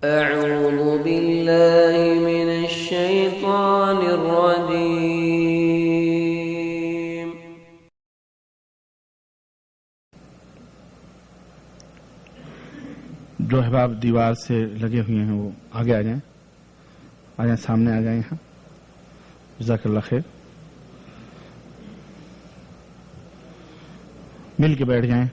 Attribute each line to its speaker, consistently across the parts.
Speaker 1: أعوذ بالله من الشيطان الرجيم.
Speaker 2: جو احباب دیوار سے لگے ہوئے ہیں وہ آگے آ جائیں، سامنے آ جائیں. یہاں جزاک اللہ خیر. مل کے بیٹھ جائیں.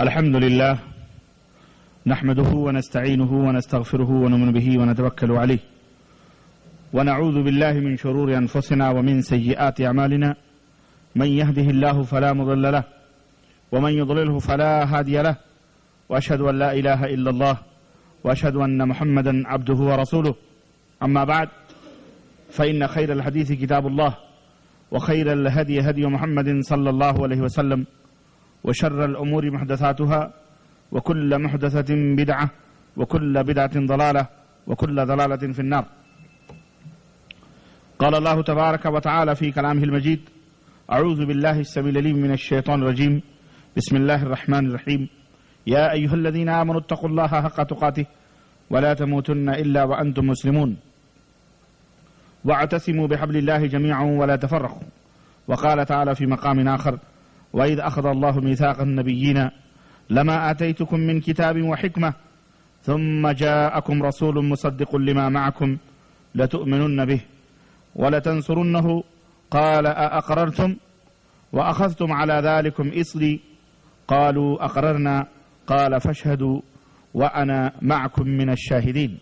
Speaker 2: الحمد لله نحمده ونستعينه ونستغفره ونؤمن به ونتوكل عليه ونعوذ بالله من شرور أنفسنا ومن سيئات أعمالنا من يهده الله فلا مضل له ومن يضلله فلا هادي له وأشهد أن لا إله إلا الله وأشهد أن محمدا عبده ورسوله. أما بعد فإن خير الحديث كتاب الله وخير الهدي هدي محمد صلى الله عليه وسلم وشر الأمور محدثاتها وكل محدثة بدعة وكل بدعة ضلالة وكل ضلالة في النار. قال الله تبارك وتعالى في كلامه المجيد: أعوذ بالله السميع العليم من الشيطان الرجيم. بسم الله الرحمن الرحيم. يا أيها الذين آمنوا اتقوا الله حق تقاته ولا تموتن إلا وأنتم مسلمون واعتصموا بحبل الله جميعا ولا تفرقوا. وقال تعالى في مقام آخر: وإذ أخذ الله ميثاق النبيين لما آتيتكم من كتاب وحكمة ثم جاءكم رسول مصدق لما معكم لتؤمنن به ولتنصرنه قال أأقررتم وأخذتم على ذلكم إصري قالوا أقررنا قال فاشهدوا وأنا معكم من الشاهدين.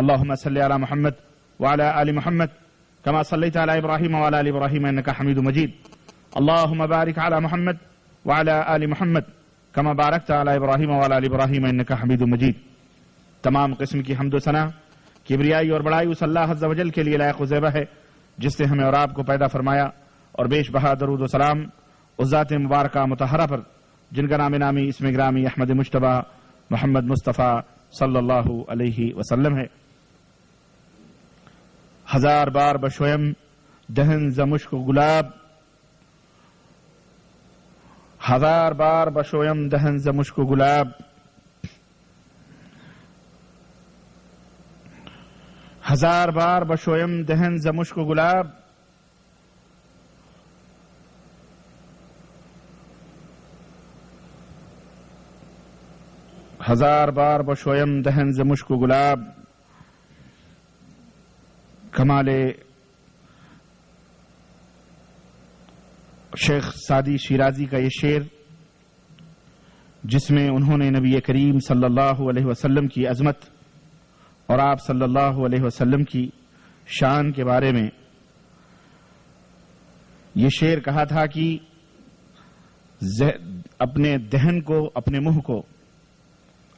Speaker 2: اللهم صل على محمد وعلى آل محمد كما صليت على إبراهيم وعلى آل إبراهيم إنك حميد مجيد. اللهم بارك على محمد وعلى آل محمد كما باركت على إبراهيم وعلى آل إبراهيم إنك حميد مجيد. تمام قسم کی حمد و ثنا، کبریائی اور بڑائی اس اللہ عز و جل کے لیے لائق و زیبہ ہے جس نے ہمیں اور آپ کو پیدا فرمایا، اور بیش بہا درود و سلام اس ذات مبارکہ مطہرہ پر جن کا نام نامی اسم گرامی احمد مجتبیٰ محمد مصطفیٰ صلی اللہ علیہ وسلم ہے. ہزار بار بشویم دہن ز مشک و گلاب، ہزار بار بشویم دہن ز مشک و گلاب، ہزار بار بشویم دہن ز مشک و گلاب، ہزار بار بشویم دہن ز مشک و گلاب. کمال شیخ سعدی شیرازی کا یہ شعر جس میں انہوں نے نبی کریم صلی اللہ علیہ وسلم کی عظمت اور آپ صلی اللہ علیہ وسلم کی شان کے بارے میں یہ شعر کہا تھا کہ اپنے دہن کو، اپنے منہ کو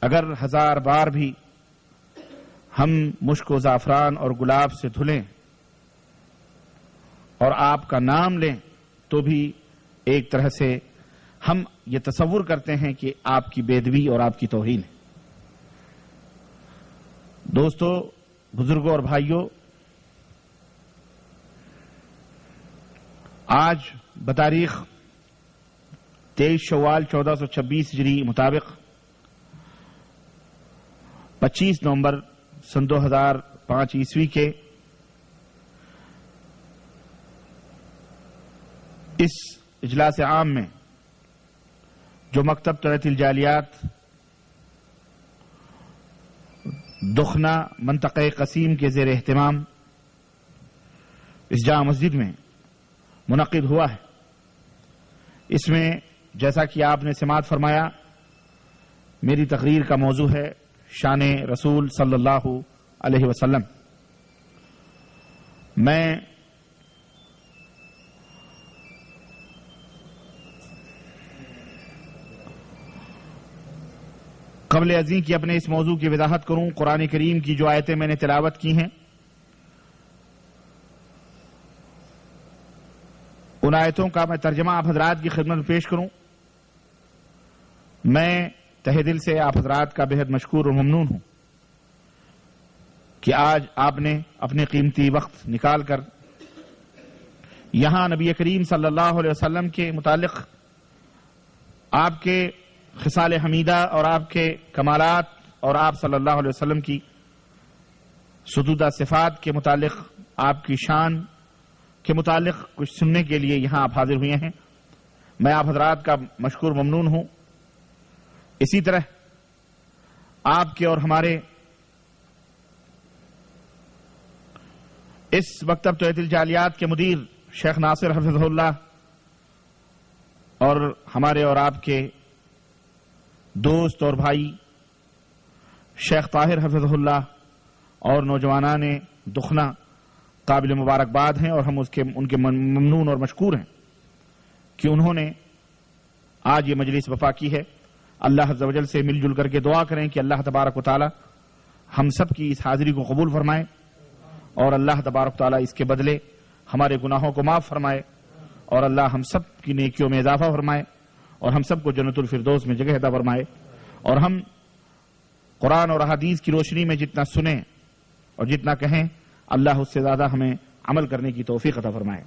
Speaker 2: اگر ہزار بار بھی ہم مشک و زعفران اور گلاب سے دھلیں اور آپ کا نام لیں تو بھی ایک طرح سے ہم یہ تصور کرتے ہیں کہ آپ کی بے ادبی اور آپ کی توہین ہے. دوستو، بزرگوں اور بھائیوں، آج بتاریخ 23 شوال 1426 ہجری مطابق 25 نومبر سن 2005 عیسوی کے اس اجلاس عام میں جو مکتب طلعت الجالیات دخنا منطقہ قسیم کے زیر اہتمام اس جامع مسجد میں منعقد ہوا ہے، اس میں جیسا کہ آپ نے سماعت فرمایا میری تقریر کا موضوع ہے شان رسول صلی اللہ علیہ وسلم. میں قبل ازیں کہ اپنے اس موضوع کی وضاحت کروں، قرآن کریم کی جو آیتیں میں نے تلاوت کی ہیں ان آیتوں کا میں ترجمہ آپ حضرات کی خدمت میں پیش کروں. میں تہہ دل سے آپ حضرات کا بہت مشکور و ممنون ہوں کہ آج آپ نے اپنے قیمتی وقت نکال کر یہاں نبی کریم صلی اللہ علیہ وسلم کے متعلق آپ کے خصال حمیدہ اور آپ کے کمالات اور آپ صلی اللہ علیہ وسلم کی ستودہ صفات کے متعلق آپ کی شان کے متعلق کچھ سننے کے لیے یہاں آپ حاضر ہوئے ہیں. میں آپ حضرات کا مشکور ممنون ہوں. اسی طرح آپ کے اور ہمارے اس مکتب توحید الجالیات کے مدیر شیخ ناصر حفظہ اللہ اور ہمارے اور آپ کے دوست اور بھائی شیخ طاہر حفظہ اللہ اور نوجوانان دخنا قابل مبارکباد ہیں، اور ہم ان کے ممنون اور مشکور ہیں کہ انہوں نے آج یہ مجلس وفا کی ہے. اللہ عز و جل سے مل جل کر کے دعا کریں کہ اللہ تبارک و تعالی ہم سب کی اس حاضری کو قبول فرمائے، اور اللہ تبارک و تعالی اس کے بدلے ہمارے گناہوں کو معاف فرمائے، اور اللہ ہم سب کی نیکیوں میں اضافہ فرمائے، اور ہم سب کو جنت الفردوس میں جگہ عطا فرمائے، اور ہم قرآن اور احادیث کی روشنی میں جتنا سنیں اور جتنا کہیں اللہ اس سے زیادہ ہمیں عمل کرنے کی توفیق عطا فرمائے.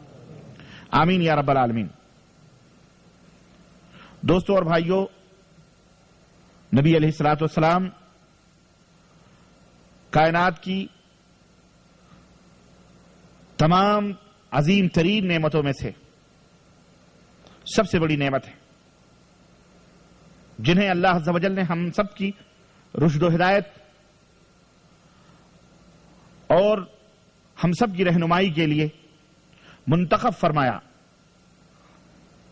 Speaker 2: آمین یا رب العالمین. دوستو اور بھائیو، نبی علیہ الصلوۃ والسلام کائنات کی تمام عظیم ترین نعمتوں میں سے سب سے بڑی نعمت ہے، جنہیں اللہ عز و جل نے ہم سب کی رشد و ہدایت اور ہم سب کی رہنمائی کے لیے منتخب فرمایا،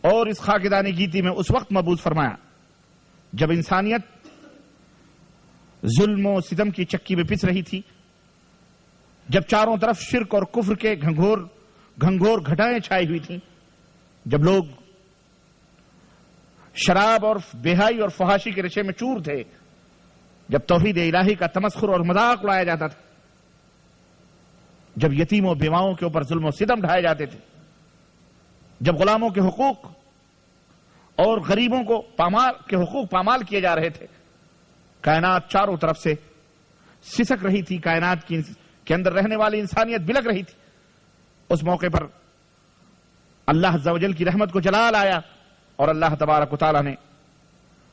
Speaker 2: اور اس خاکدان گیتی میں اس وقت مبعوث فرمایا جب انسانیت ظلم و ستم کی چکی میں پس رہی تھی، جب چاروں طرف شرک اور کفر کے گھنگھور گھٹائیں چھائی ہوئی تھیں، جب لوگ شراب اور بےحائی اور فحاشی کے نشے میں چور تھے، جب توحید الہی کا تمسخر اور مذاق اڑایا جاتا تھا، جب یتیم و بیواؤں کے اوپر ظلم و ستم ڈھائے جاتے تھے، جب غلاموں کے حقوق اور غریبوں کے حقوق پامال کیے جا رہے تھے، کائنات چاروں طرف سے سسک رہی تھی، کائنات کے اندر رہنے والی انسانیت بلک رہی تھی. اس موقع پر اللہ عز و جل کی رحمت کو جلال آیا، اور اللہ تبارک و تعالی نے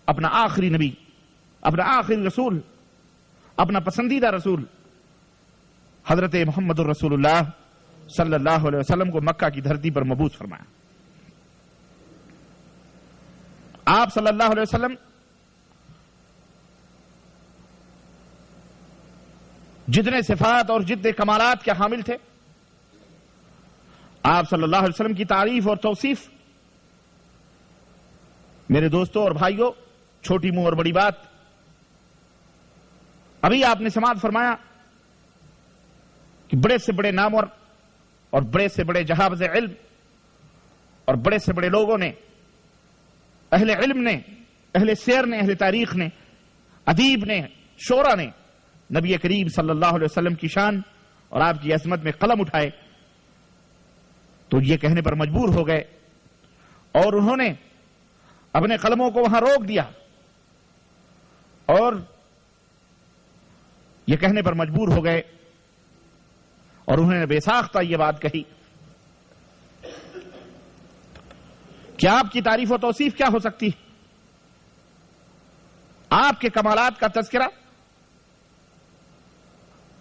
Speaker 2: اپنا آخری نبی، اپنا آخری رسول، اپنا پسندیدہ رسول حضرت محمد الرسول اللہ صلی اللہ علیہ وسلم کو مکہ کی دھرتی پر مبعوث فرمایا. آپ صلی اللہ علیہ وسلم جتنے صفات اور جتنے کمالات کے حامل تھے، آپ صلی اللہ علیہ وسلم کی تعریف اور توصیف، میرے دوستوں اور بھائیوں، چھوٹی منہ اور بڑی بات. ابھی آپ نے سماعت فرمایا کہ بڑے سے بڑے نامور اور بڑے سے بڑے جہابذ علم اور بڑے سے بڑے لوگوں نے، اہل علم نے، اہل سیر نے، اہل تاریخ نے، ادیب نے، شعراء نے نبی کریم صلی اللہ علیہ وسلم کی شان اور آپ کی عظمت میں قلم اٹھائے تو یہ کہنے پر مجبور ہو گئے، اور انہوں نے اپنے قلموں کو وہاں روک دیا اور یہ کہنے پر مجبور ہو گئے، اور انہوں نے بے ساختہ یہ بات کہی کہ آپ کی تعریف و توصیف کیا ہو سکتی ہے، آپ کے کمالات کا تذکرہ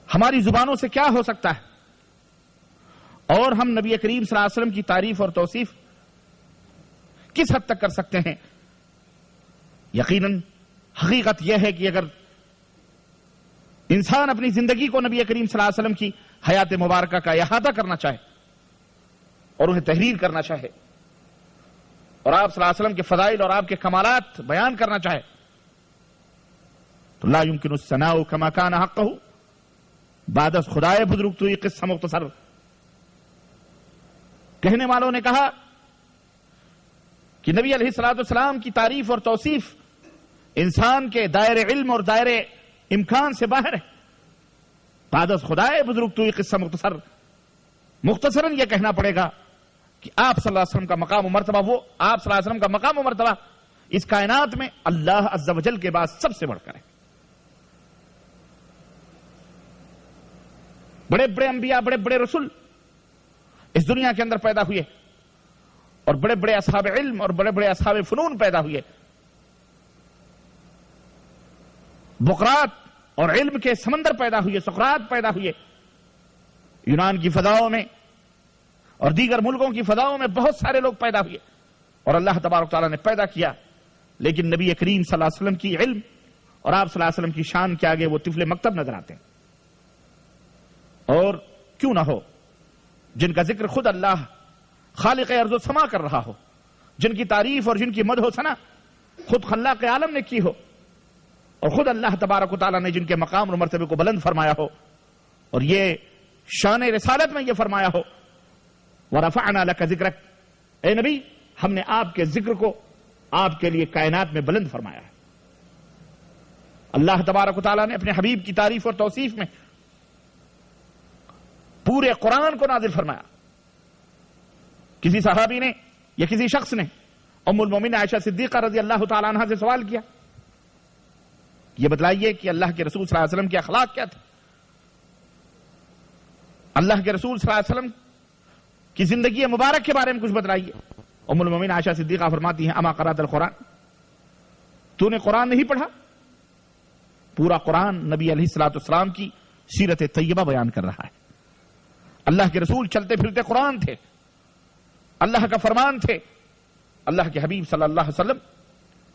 Speaker 2: ہماری زبانوں سے کیا ہو سکتا ہے، اور ہم نبی کریم صلی اللہ علیہ وسلم کی تعریف اور توصیف کس حد تک کر سکتے ہیں. یقیناً حقیقت یہ ہے کہ اگر انسان اپنی زندگی کو نبی کریم صلی اللہ علیہ وسلم کی حیات مبارکہ کا احاطہ کرنا چاہے اور انہیں تحریر کرنا چاہے، اور آپ صلی اللہ علیہ وسلم کے فضائل اور آپ کے کمالات بیان کرنا چاہے، تو لا يمكن الثناء كما كان حقه بعد از خدائے بزرگ تو یہ قصہ مختصر. کہنے والوں نے کہا کہ نبی علیہ الصلوۃ والسلام کی تعریف اور توصیف انسان کے دائرے علم اور دائرے امکان سے باہر ہے. بعد از خدائے بزرگ تو یہ قصہ مختصراً یہ کہنا پڑے گا کہ آپ صلی اللہ علیہ وسلم کا مقام و مرتبہ، وہ آپ صلی اللہ علیہ وسلم کا مقام و مرتبہ اس کائنات میں اللہ عز و جل کے بعد سب سے بڑھ کر ہے۔ بڑے بڑے انبیاء، بڑے بڑے رسول اس دنیا کے اندر پیدا ہوئے، اور بڑے بڑے اصحاب علم اور بڑے بڑے اصحاب فنون پیدا ہوئے۔ بقرات اور علم کے سمندر پیدا ہوئے، سقراط پیدا ہوئے۔ یونان کی فضاؤں میں اور دیگر ملکوں کی فضاؤں میں بہت سارے لوگ پیدا ہوئے، اور اللہ تبارک تعالیٰ نے پیدا کیا، لیکن نبی کریم صلی اللہ علیہ وسلم کی علم اور آپ صلی اللہ علیہ وسلم کی شان کے آگے وہ طفل مکتب نظر آتے ہیں۔ اور کیوں نہ ہو جن کا ذکر خود اللہ خالق ارض و سما کر رہا ہو، جن کی تعریف اور جن کی مدح و ثنا خود خلاق عالم نے کی ہو، اور خود اللہ تبارک و تعالیٰ نے جن کے مقام اور مرتبے کو بلند فرمایا ہو، اور یہ شان رسالت میں یہ فرمایا ہو وَرَفَعْنَا لَكَ ذِكْرَكَ، اے نبی ہم نے آپ کے ذکر کو آپ کے لیے کائنات میں بلند فرمایا ہے۔ اللہ تبارک و تعالیٰ نے اپنے حبیب کی تعریف اور توصیف میں پورے قرآن کو نازل فرمایا۔ کسی صحابی نے یا کسی شخص نے ام المومنین عائشہ صدیقہ رضی اللہ تعالی عنہا سے سوال کیا، یہ بتلائیے کہ اللہ کے رسول صلی اللہ علیہ وسلم کے اخلاق کیا تھے، اللہ کے رسول صلی اللہ علیہ وسلم کی زندگی مبارک کے بارے میں کچھ بتلائیے۔ ام المومنین عائشہ صدیقہ فرماتی ہیں اما قرأت القرآن، تو نے قرآن نہیں پڑھا؟ پورا قرآن نبی علیہ الصلوۃ والسلام کی سیرت طیبہ بیان کر رہا ہے۔ اللہ کے رسول چلتے پھرتے قرآن تھے، اللہ کا فرمان تھے، اللہ کے حبیب صلی اللہ علیہ وسلم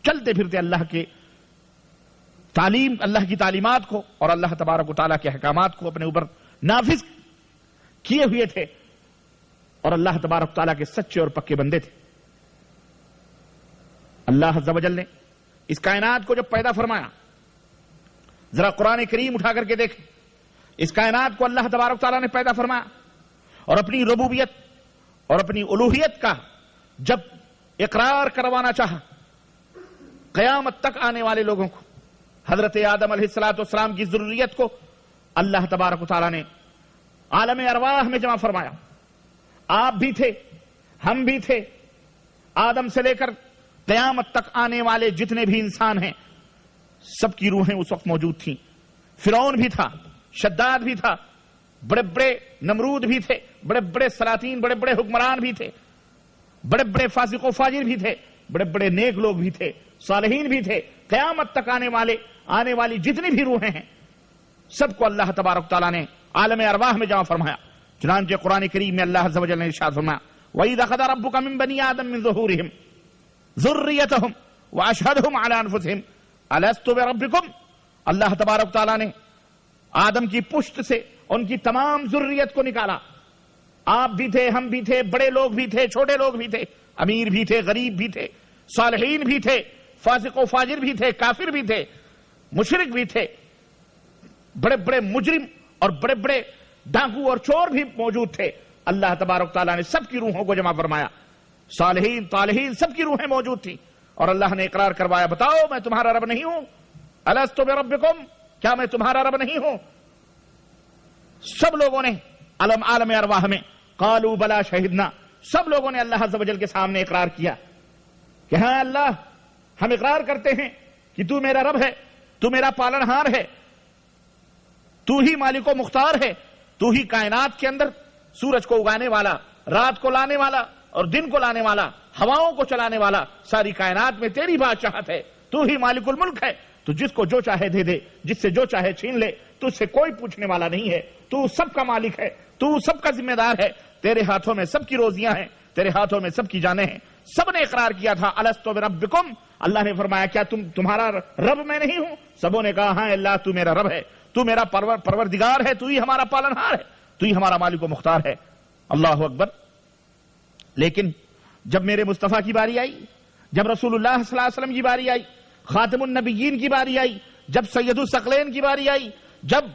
Speaker 2: چلتے پھرتے اللہ کے تعلیم، اللہ کی تعلیمات کو اور اللہ تبارک و تعالیٰ کے احکامات کو اپنے اوپر نافذ کیے ہوئے تھے، اور اللہ تبارک و تعالیٰ کے سچے اور پکے بندے تھے۔ اللہ عز و جل نے اس کائنات کو جب پیدا فرمایا، ذرا قرآن کریم اٹھا کر کے دیکھیں، اس کائنات کو اللہ تبارک و تعالیٰ نے پیدا فرمایا، اور اپنی ربوبیت اور اپنی الوہیت کا جب اقرار کروانا چاہا قیامت تک آنے والے لوگوں کو، حضرت آدم علیہ الصلوۃ والسلام کی ضروریت کو اللہ تبارک و تعالیٰ نے عالم ارواح میں جمع فرمایا۔ آپ بھی تھے، ہم بھی تھے، آدم سے لے کر قیامت تک آنے والے جتنے بھی انسان ہیں سب کی روحیں اس وقت موجود تھیں۔ فرعون بھی تھا، شداد بھی تھا، بڑے بڑے نمرود بھی تھے، بڑے بڑے سلاطین، بڑے بڑے حکمران بھی تھے، بڑے بڑے فاسق و فاجر بھی تھے، بڑے بڑے نیک لوگ بھی تھے، صالحین بھی تھے۔ قیامت تک آنے والی جتنی بھی روحیں ہیں سب کو اللہ تبارک تعالیٰ نے عالم ارواح میں جمع فرمایا۔ چنانچہ قرآن کریم میں اللہ عز و جل نے ارشاد فرمایا وَإِذْ أَخَذَ رَبُّكَ مِن بَنِي آدَمَ مِن ظُهُورِهِمْ ذُرِّيَّتَهُمْ وَأَشْهَدَهُمْ عَلَىٰ أَنفُسِهِمْ أَلَسْتُ بِرَبِّكُمْ، اللہ تبارک تعالیٰ نے آدم کی پشت سے ان کی تمام ذریت کو نکالا۔ آپ بھی تھے، ہم بھی تھے، بڑے لوگ بھی تھے، چھوٹے لوگ بھی تھے، امیر بھی تھے، غریب بھی تھے، صالحین بھی تھے، فاسق و فاجر بھی تھے، کافر بھی تھے، مشرک بھی تھے، بڑے بڑے مجرم اور بڑے بڑے ڈاکو اور چور بھی موجود تھے۔ اللہ تبارک تعالیٰ نے سب کی روحوں کو جمع فرمایا، صالحین طالحین سب کی روحیں موجود تھیں، اور اللہ نے اقرار کروایا بتاؤ میں تمہارا رب نہیں ہوں؟ الستو بربکم، کیا میں تمہارا رب نہیں ہوں؟ سب لوگوں نے عالم ارواح میں قالوا بلا شہدنا، سب لوگوں نے اللہ عز و جل کے سامنے اقرار کیا کہ ہاں اللہ ہم اقرار کرتے ہیں کہ تو میرا رب ہے، تو میرا پالنہار ہے، تو ہی مالک و مختار ہے، تو ہی کائنات کے اندر سورج کو اگانے والا، رات کو لانے والا اور دن کو لانے والا، ہواؤں کو چلانے والا، ساری کائنات میں تیری بادشاہت ہے، تو ہی مالک الملک ہے، تو جس کو جو چاہے دے دے، جس سے جو چاہے چھین لے، تجھ سے کوئی پوچھنے والا نہیں ہے، تو سب کا مالک ہے، تو سب کا ذمہ دار ہے، تیرے ہاتھوں میں سب کی روزیاں ہیں، تیرے ہاتھوں میں سب کی جانیں ہیں۔ سب نے اقرار کیا تھا الستو بربکم، اللہ نے فرمایا کیا تمہارا رب میں نہیں ہوں؟ سبوں نے کہا ہاں اللہ تو میرا رب ہے، تو میرا پروردگار ہے، تو ہی ہمارا پالنہار ہے، تو ہی ہمارا مالک و مختار ہے۔ اللہ اکبر۔ لیکن جب میرے مصطفیٰ کی باری آئی، جب رسول اللہ صلی اللہ علیہ وسلم کی باری آئی، خاتم النبیین کی باری آئی، جب سید الثقلین کی باری آئی، جب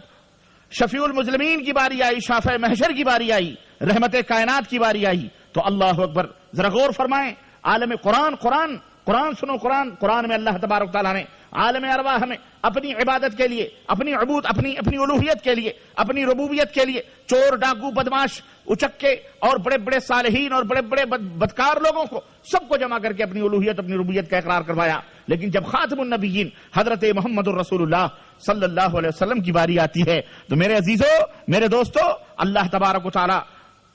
Speaker 2: شفیع المذنبین کی باری آئی، شافع محشر کی باری آئی، رحمت کائنات کی باری آئی، تو اللہ اکبر، ذرا غور فرمائیں، عالم قرآن قرآن سنو، قرآن میں اللہ تبارک تعالیٰ نے عالم ارواح میں اپنی عبادت کے لیے، اپنی الوہیت کے لیے، اپنی ربوبیت کے لیے چور، ڈاکو، بدماش، اچکے اور بڑے بڑے صالحین اور بڑے بڑے بدکار لوگوں کو سب کو جمع کر کے اپنی الوہیت، اپنی ربوبیت کا اقرار کروایا. لیکن جب خاتم النبیین حضرت محمد الرسول اللہ صلی اللہ علیہ وسلم کی باری آتی ہے تو میرے عزیزوں، میرے دوستوں، اللہ تبارک و تعالیٰ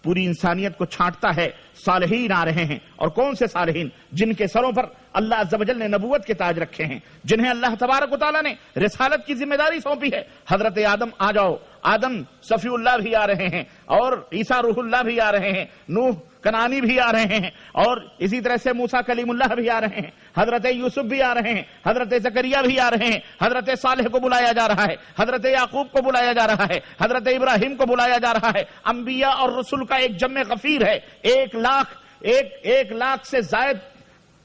Speaker 2: پوری انسانیت کو چھانٹتا ہے. صالحین آ رہے ہیں، اور کون سے صالحین؟ جن کے سروں پر اللہ عز و جل نے نبوت کے تاج رکھے ہیں، جنہیں اللہ تبارک و تعالیٰ نے رسالت کی ذمہ داری سونپی ہے. حضرت آدم آ جاؤ، آدم صفی اللہ بھی آ رہے ہیں، اور عیسیٰ روح اللہ بھی آ رہے ہیں، نوح کنانی بھی آ رہے ہیں، اور اسی طرح سے موسیٰ کلیم اللہ بھی آ رہے ہیں، حضرت یوسف بھی آ رہے ہیں، حضرت زکریا بھی آ رہے ہیں، حضرت صالح کو بلایا جا رہا ہے، حضرت یعقوب کو بلایا جا رہا ہے، حضرت ابراہیم کو بلایا جا رہا ہے. انبیاء اور رسول کا ایک جمع غفیر ہے. 1,00,000 سے زائد،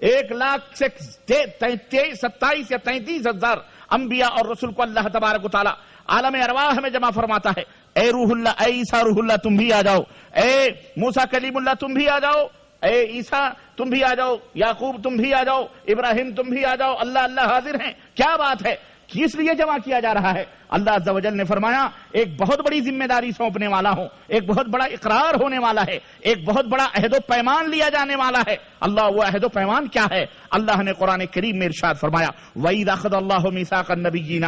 Speaker 2: 1,00,000 سے 27 یا 33 ہزار انبیاء اور رسول کو اللہ تبارک و تعالیٰ عالم ارواح میں جمع فرماتا ہے. اے روح اللہ، اے عیسیٰ روح اللہ تم بھی آ جاؤ، اے موسیٰ کلیم اللہ تم بھی آ جاؤ، اے عیسیٰ تم بھی آ جاؤ، یعقوب تم بھی آ جاؤ، ابراہیم تم بھی آ جاؤ. اللہ اللہ حاضر ہیں. کیا بات ہے، کس لیے جمع کیا جا رہا ہے؟ اللہ عز و جل نے فرمایا ایک بہت بڑی ذمہ داری سونپنے والا ہوں، ایک بہت بڑا اقرار ہونے والا ہے، ایک بہت بڑا عہد و پیمان لیا جانے والا ہے. اللہ وہ عہد و پیمان کیا ہے؟ اللہ نے قرآن کریم میں ارشاد فرمایا وَإِذْ أَخَذَ اللَّهُ مِيثَاقَ النَّبِيِّينَ،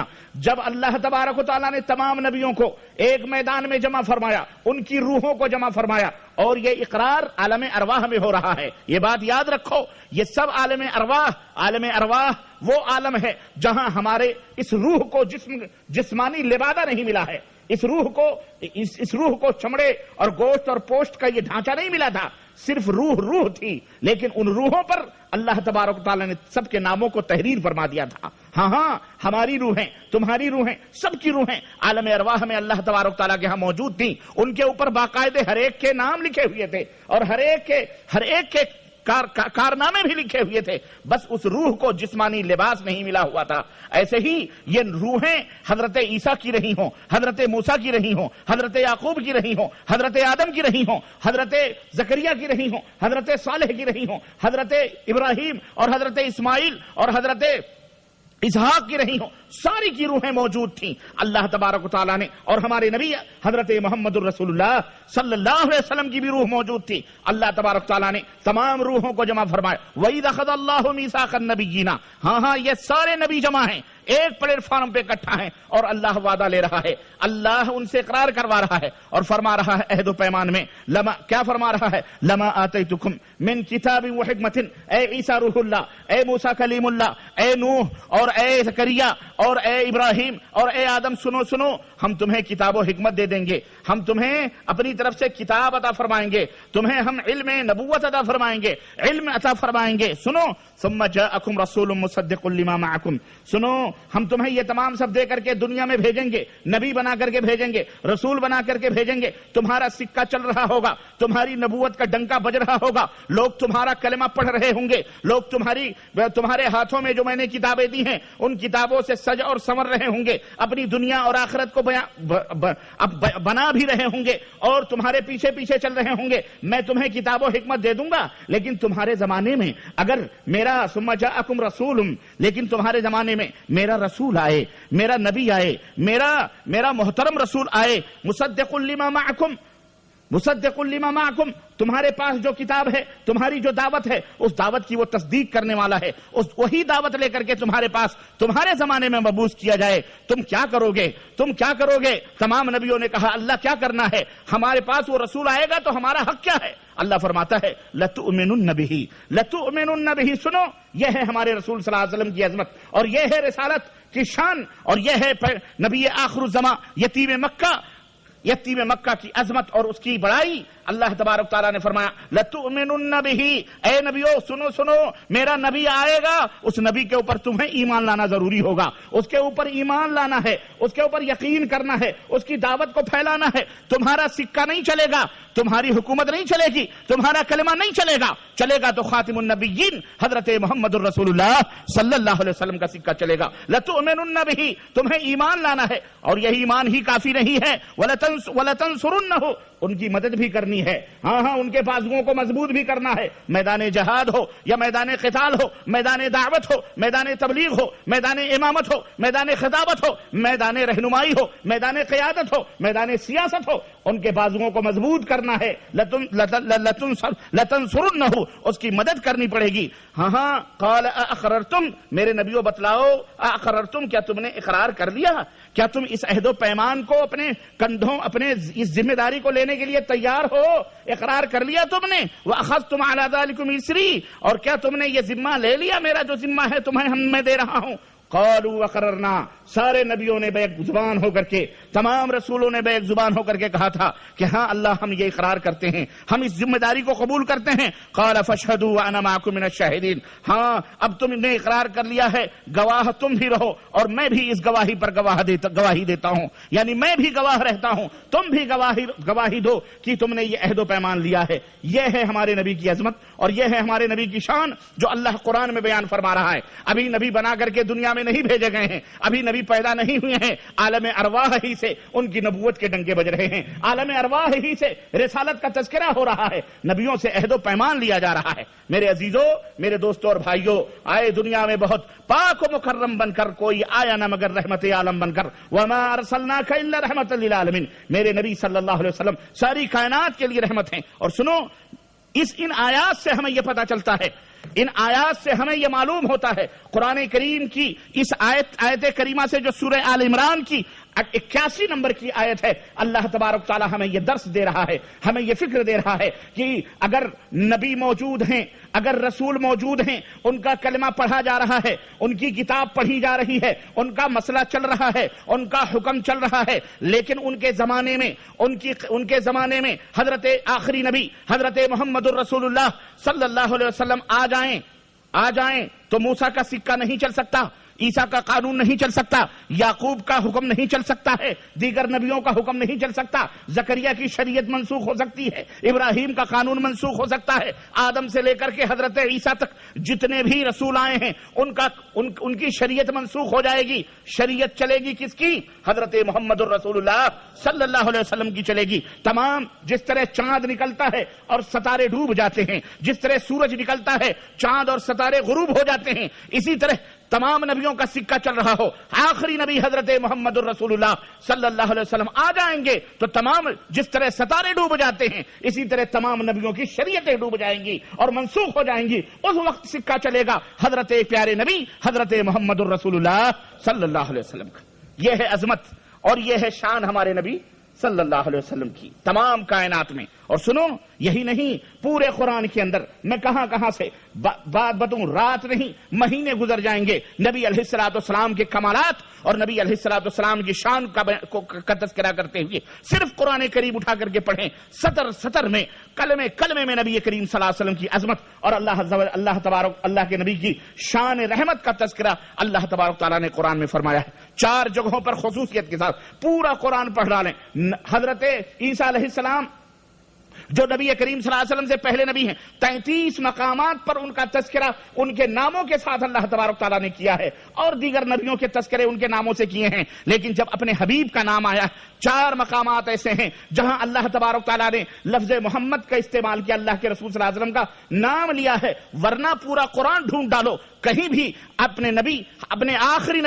Speaker 2: جب اللہ تبارک و تعالیٰ نے تمام نبیوں کو ایک میدان میں جمع فرمایا، ان کی روحوں کو جمع فرمایا، اور یہ اقرار عالم ارواح میں ہو رہا ہے. یہ بات یاد رکھو، یہ سب عالم ارواح وہ عالم ہے جہاں ہمارے اس روح کو جسمانی لبادہ نہیں ملا ہے. اس روح کو چمڑے اور گوشت اور پوشت کا یہ ڈھانچہ نہیں ملا تھا، صرف روح تھی. لیکن ان روحوں پر اللہ تبارک تعالیٰ نے سب کے ناموں کو تحریر فرما دیا تھا. ہاں ہماری روحیں، تمہاری روحیں، سب کی روحیں عالم ارواح میں اللہ تبارک تعالیٰ کے ہاں موجود تھیں. ان کے اوپر باقاعدے ہر ایک کے نام لکھے ہوئے تھے، اور ہر ایک کے کارنامے بھی لکھے ہوئے تھے. بس اس روح کو جسمانی لباس نہیں ملا ہوا تھا. ایسے ہی یہ روحیں حضرت عیسیٰ کی رہی ہوں، حضرت موسیٰ کی رہی ہوں، حضرت یعقوب کی رہی ہوں، حضرت آدم کی رہی ہوں، حضرت زکریا کی رہی ہوں، حضرت صالح کی رہی ہوں، حضرت ابراہیم اور حضرت اسماعیل اور حضرت اسحاق کی رہی ہوں، ساری کی روحیں موجود تھیں. اللہ تبارک و تعالیٰ نے، اور ہمارے نبی حضرت محمد الرسول اللہ صلی اللہ علیہ وسلم کی بھی روح موجود تھی. اللہ تبارک و تعالیٰ نے تمام روحوں کو جمع فرمایا. وَإِذْ أَخَذَ اللَّهُ مِيثَاقَ النَّبِيِّينَ، ہاں یہ سارے نبی جمع ہیں، ایک پلیٹ فارم پہ اکٹھا ہیں، اور اللہ وعدہ لے رہا ہے، اللہ ان سے اقرار کروا رہا ہے اور فرما رہا ہے عہد و پیمان میں کیا فرما رہا ہے؟ لما آتیتکم من کتاب و حکمت، اے عیسیٰ روح اللہ، اے موسیٰ کلیم اللہ، اے نوح اور اے زکریا اور اے ابراہیم اور اے آدم، سنو، ہم تمہیں کتاب و حکمت دے دیں گے، ہم تمہیں اپنی طرف سے کتاب عطا فرمائیں گے، تمہیں ہم علم نبوت عطا فرمائیں گے، علم عطا فرمائیں گے. سنو، ثم جاءکم رسول مصدق لما معکم، سنو ہم تمہیں یہ تمام سب دے کر کے دنیا میں بھیجیں گے، نبی بنا کر کے بھیجیں گے، رسول بنا کر کے بھیجیں گے. تمہارا سکہ چل رہا ہوگا، تمہاری نبوت کا ڈنکا بج رہا ہوگا، لوگ تمہارا کلمہ پڑھ رہے ہوں گے، لوگ تمہارے ہاتھوں میں جو میں نے کتابیں دی ہیں ان کتابوں سے سج اور سنور رہے ہوں گے، اپنی دنیا اور آخرت کو بنا بھی رہے ہوں گے، اور تمہارے پیچھے پیچھے چل رہے ہوں گے. میں تمہیں کتاب و حکمت دے دوں گا، لیکن تمہارے زمانے میں اگر میرا ثم جاءکم رسول، لیکن تمہارے زمانے میں میرا رسول آئے، میرا نبی آئے، میرا محترم رسول آئے، مصدق لما معکم، تمہارے پاس جو کتاب ہے، تمہاری جو دعوت ہے، اس دعوت کی وہ تصدیق کرنے والا ہے، وہی دعوت لے کر کے تمہارے پاس تمہارے زمانے میں مبعوث کیا جائے. تم کیا کرو گے؟ تمام نبیوں نے کہا اللہ کیا کرنا ہے، ہمارے پاس وہ رسول آئے گا تو ہمارا حق کیا ہے؟ اللہ فرماتا ہے لَتُؤْمِنُنَّ بِهِ، سنو یہ ہے ہمارے رسول صلی اللہ علیہ وسلم کی عظمت، اور یہ ہے رسالت کی شان، اور یہ ہے نبی آخر الزمان یتیم مکہ کی عظمت اور اس کی بڑائی. اللہ تبارک تعالیٰ نے فرمایا لَتُؤْمِنُنَّ بِهِ، اے نبیو سنو، میرا نبی آئے گا، اس نبی کے اوپر تمہیں ایمان لانا ضروری ہوگا، اس کے اوپر ایمان لانا ہے، اس کے اوپر یقین کرنا ہے، اس کی دعوت کو پھیلانا ہے. تمہارا سکہ نہیں چلے گا، تمہاری حکومت نہیں چلے گی، تمہارا کلمہ نہیں چلے گا تو خاتم النبیین حضرت محمد الرسول اللہ صلی اللہ علیہ وسلم کا سکہ چلے گا. لَتُؤْمِنُنَّ بِهِ، تمہیں ایمان لانا ہے، اور یہی ایمان ہی کافی نہیں ہے، وَلَتَنْصُرُنَّهُ، ان کی مدد بھی کرنی ہے، ہاں ان کے بازوؤں کو مضبوط بھی کرنا ہے، میدان جہاد ہو یا میدان قتال ہو، میدان دعوت ہو، میدان تبلیغ ہو، میدان امامت ہو، میدان خطابت ہو، میدان رہنمائی ہو، میدان قیادت ہو، میدان سیاست ہو، ان کے بازوؤں کو مضبوط کرنا ہے۔ لتنصرنہ، اس کی مدد کرنی پڑے گی۔ ہاں قال اقررتم، میرے نبیوں بتلاؤ، اقررتم، کیا تم نے اقرار کر لیا؟ کیا تم اس عہد و پیمان کو اپنے کندھوں، اپنے اس ذمہ داری کو لینے کے لیے تیار ہو؟ اقرار کر لیا تم نے؟ وَأَخَذْتُمْ عَلَى ذَلِكُمْ إِصْرِي، اور کیا تم نے یہ ذمہ لے لیا؟ میرا جو ذمہ ہے تمہیں میں دے رہا ہوں۔ قالوا وقررنا، سارے نبیوں نے بیک زبان ہو کر کے، تمام رسولوں نے بیک زبان ہو کر کے کہا تھا کہ ہاں اللہ ہم یہ اقرار کرتے ہیں، ہم اس ذمہ داری کو قبول کرتے ہیں۔ قال فاشهدوا وانا معكم من الشاهدين، ہاں اب تم نے اقرار کر لیا ہے، گواہ تم بھی رہو اور میں بھی اس گواہی پر گواہی دیتا ہوں، یعنی میں بھی گواہ رہتا ہوں، تم بھی گواہی دو کہ تم نے یہ عہد و پیمان لیا ہے۔ یہ ہے ہمارے نبی کی عظمت اور یہ ہے ہمارے نبی کی شان جو اللہ قرآن میں بیان فرما رہا ہے۔ ابھی نبی بنا کر کے دنیا میں نہیں بھیجے گئے ہیں، ابھی نبی پیدا نہیں ہوئے ہیں، عالم ارواح ہی سے ان کی نبوت کے ڈنکے بج رہے ہیں، عالم ارواح ہی سے رسالت کا تذکرہ ہو رہا ہے، نبیوں سے عہد و پیمان لیا جا رہا ہے۔ میرے عزیزوں، میرے دوستوں اور بھائیوں، آئے دنیا میں بہت پاک و مکرم بن کر، کوئی آیا نہ مگر رحمت عالم بن کر، وما ارسلناک الا رحمت للعالمین، میرے نبی صلی اللہ علیہ وسلم ساری کائنات کے لیے رحمت ہیں۔ اور سنو، ان آیات سے ہمیں یہ پتا چلتا ہے، ان آیات سے ہمیں یہ معلوم ہوتا ہے، قرآن کریم کی اس آیت کریمہ سے جو سورہ آل عمران کی 81 نمبر کی آیت ہے، اللہ تبارک تعالی ہمیں یہ درس دے رہا ہے، ہمیں یہ فکر دے رہا ہے کہ اگر نبی موجود ہیں، اگر رسول موجود ہیں، ان کا کلمہ پڑھا جا رہا ہے، ان کی کتاب پڑھی جا رہی ہے، ان کا مسئلہ چل رہا ہے، ان کا حکم چل رہا ہے، لیکن ان کے زمانے میں حضرت آخری نبی حضرت محمد الرسول اللہ صلی اللہ علیہ وسلم آ جائیں تو موسیٰ کا سکہ نہیں چل سکتا، عیسیٰ کا قانون نہیں چل سکتا، یعقوب کا حکم نہیں چل سکتا ہے، دیگر نبیوں کا حکم نہیں چل سکتا، زکریا کی شریعت منسوخ ہو سکتی ہے، ابراہیم کا قانون منسوخ ہو سکتا ہے، آدم سے لے کر کے حضرت عیسیٰ تک جتنے بھی رسول آئے ہیں ان کی شریعت منسوخ ہو جائے گی، شریعت چلے گی کس کی؟ حضرت محمد الرسول اللہ صلی اللہ علیہ وسلم کی چلے گی۔ تمام جس طرح چاند نکلتا ہے اور ستارے ڈوب جاتے ہیں، جس طرح سورج نکلتا ہے چاند اور ستارے غروب ہو جاتے ہیں، اسی طرح تمام نبیوں کا سکہ چل رہا ہو، آخری نبی حضرت محمد الرسول اللہ صلی اللہ علیہ وسلم آ جائیں گے تو تمام جس طرح ستارے ڈوب جاتے ہیں اسی طرح تمام نبیوں کی شریعتیں ڈوب جائیں گی اور منسوخ ہو جائیں گی۔ اس وقت سکہ چلے گا حضرت پیارے نبی حضرت محمد الرسول اللہ صلی اللہ علیہ وسلم کا۔ یہ ہے عظمت اور یہ ہے شان ہمارے نبی صلی اللہ علیہ وسلم کی تمام کائنات میں۔ اور سنو، یہی نہیں، پورے قرآن کے اندر میں کہاں سے بات بتاؤں، رات نہیں مہینے گزر جائیں گے نبی علیہ الصلوۃ والسلام کے کمالات اور نبی علیہ الصلوۃ والسلام کی شان کا تذکرہ کرتے ہوئے صرف قرآن کریم اٹھا کر کے پڑھیں، سطر میں کلمے میں نبی کریم صلی اللہ علیہ وسلم کی عظمت اور اللہ کے نبی کی شان رحمت کا تذکرہ اللہ تبارک تعالیٰ نے قرآن میں فرمایا ہے۔ 4 جگہوں پر خصوصیت کے ساتھ پورا قرآن پڑھ ڈالیں۔ حضرت عیسیٰ علیہ السلام جو نبی کریم صلی اللہ علیہ وسلم سے پہلے نبی ہیں، 33 مقامات پر ان کا تذکرہ ان کے ناموں کے ساتھ اللہ تبارک تعالیٰ نے کیا ہے، اور دیگر نبیوں کے تذکرے ان کے ناموں سے کیے ہیں، لیکن جب اپنے حبیب کا نام آیا 4 مقامات ایسے ہیں جہاں اللہ تبارک تعالیٰ نے لفظ محمد کا استعمال کیا، اللہ کے رسول صلی اللہ علیہ وسلم کا نام لیا ہے، ورنہ پورا قرآن ڈھونڈ ڈالو کہیں بھی اپنے آخری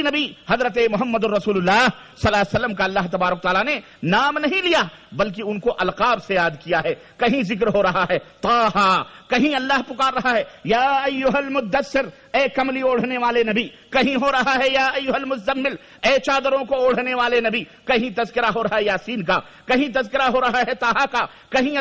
Speaker 2: نبی حضرت محمد الرسول اللہ صلی اللہ علیہ وسلم کا اللہ تبارک تعالیٰ نے نام نہیں لیا، بلکہ ان کو القاب سے یاد کیا ہے۔ کہیں ذکر ہو رہا ہے طٰہٰ، کہیں اللہ پکار رہا ہے یا ایھا المدثر، اے کملی اوڑھنے والے نبی، کہیں ہو رہا ہے یا ایھا المزمل، اے چادروں کو اوڑھنے والے نبی، کہیں تذکرہ ہو رہا ہے یاسین کا، کہیں تذکرہ ہو رہا ہے طٰہٰ کا، کہیں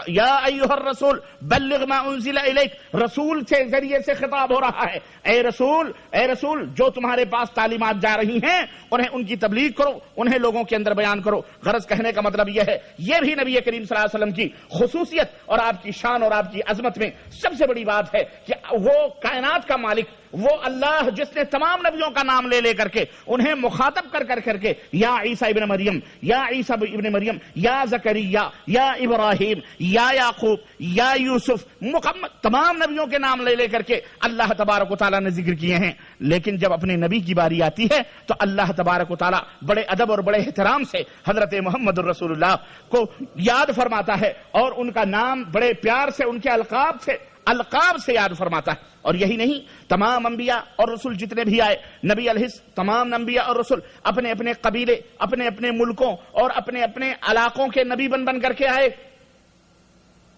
Speaker 2: یا ایھا الرسول بلغ ما انزل الیک، رسول کے ذریعے سے خطاب ہو رہا ہے، اے رسول جو تمہارے پاس تعلیمات جا رہی ہیں انہیں ان کی تبلیغ کرو، انہیں لوگوں کے اندر بیان کرو۔ غرض کہنے کا مطلب یہ ہے، یہ بھی نبی کریم صلی اللہ علیہ وسلم کی خصوصیت اور آپ کی شان اور آپ کی عظمت میں سب سے بڑی بات ہے کہ وہ کائنات کا مالک، وہ اللہ جس نے تمام نبیوں کا نام لے لے کر کے انہیں مخاطب کر کے یا عیسیٰ ابن مریم، یا عیسیٰ ابن مریم، یا زکریا، یا ابراہیم، یا یعقوب، یا یوسف، مکمل تمام نبیوں کے نام لے لے کر کے اللہ تبارک و تعالیٰ نے ذکر کیے ہیں. لیکن جب اپنے نبی کی باری آتی ہے تو اللہ تبارک و تعالیٰ بڑے ادب اور بڑے احترام سے حضرت محمد الرسول اللہ کو یاد فرماتا ہے، اور ان کا نام بڑے پیار سے ان کے القاب سے یاد فرماتا ہے. اور یہی نہیں، تمام انبیاء اور رسول جتنے بھی آئے، نبی علیہ تمام انبیاء اور رسول اپنے اپنے قبیلے، اپنے اپنے ملکوں اور اپنے اپنے علاقوں کے نبی بن کر کے آئے.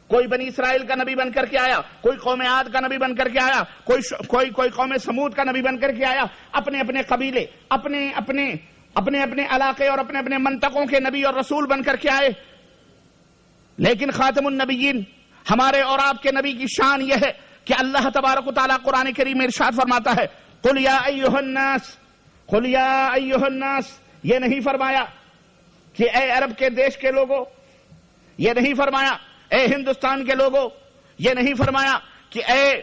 Speaker 2: کوئی بنی اسرائیل کا نبی بن کر کے آیا، کوئی قوم عاد کا نبی بن کر کے آیا، کوئی قوم سمود کا نبی بن کر کے آیا. اپنے اپنے قبیلے، اپنے اپنے علاقے اور اپنے اپنے منطقوں کے نبی اور رسول بن کر کے آئے. لیکن خاتم النبیین ہمارے اور آپ کے نبی کی شان یہ ہے کہ اللہ تبارک و تعالیٰ قرآن کریم میں ارشاد فرماتا ہے، قل یا ایھا الناس. یہ نہیں فرمایا کہ اے عرب کے دیش کے لوگوں، یہ نہیں فرمایا اے ہندوستان کے لوگوں، یہ نہیں فرمایا کہ اے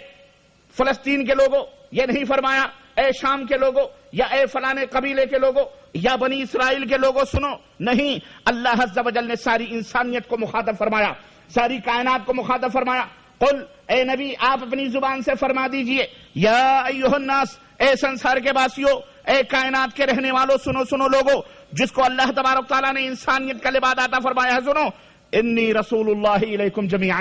Speaker 2: فلسطین کے لوگوں، یہ نہیں فرمایا اے شام کے لوگوں یا اے فلانے قبیلے کے لوگوں یا بنی اسرائیل کے لوگوں سنو. نہیں، اللہ عز و جل نے ساری انسانیت کو مخاطب فرمایا، ساری کائنات کو مخاطب فرمایا. قل، اے نبی آپ اپنی زبان سے فرما دیجئے، یا ایھا الناس، اے سنسار کے باسیوں، اے کائنات کے رہنے والوں، سنو لوگوں، جس کو اللہ تبارک تعالیٰ نے انسانیت کا لباس عطا فرمایا ہے. سنو، انی رسول اللہ الیکم جمیعا،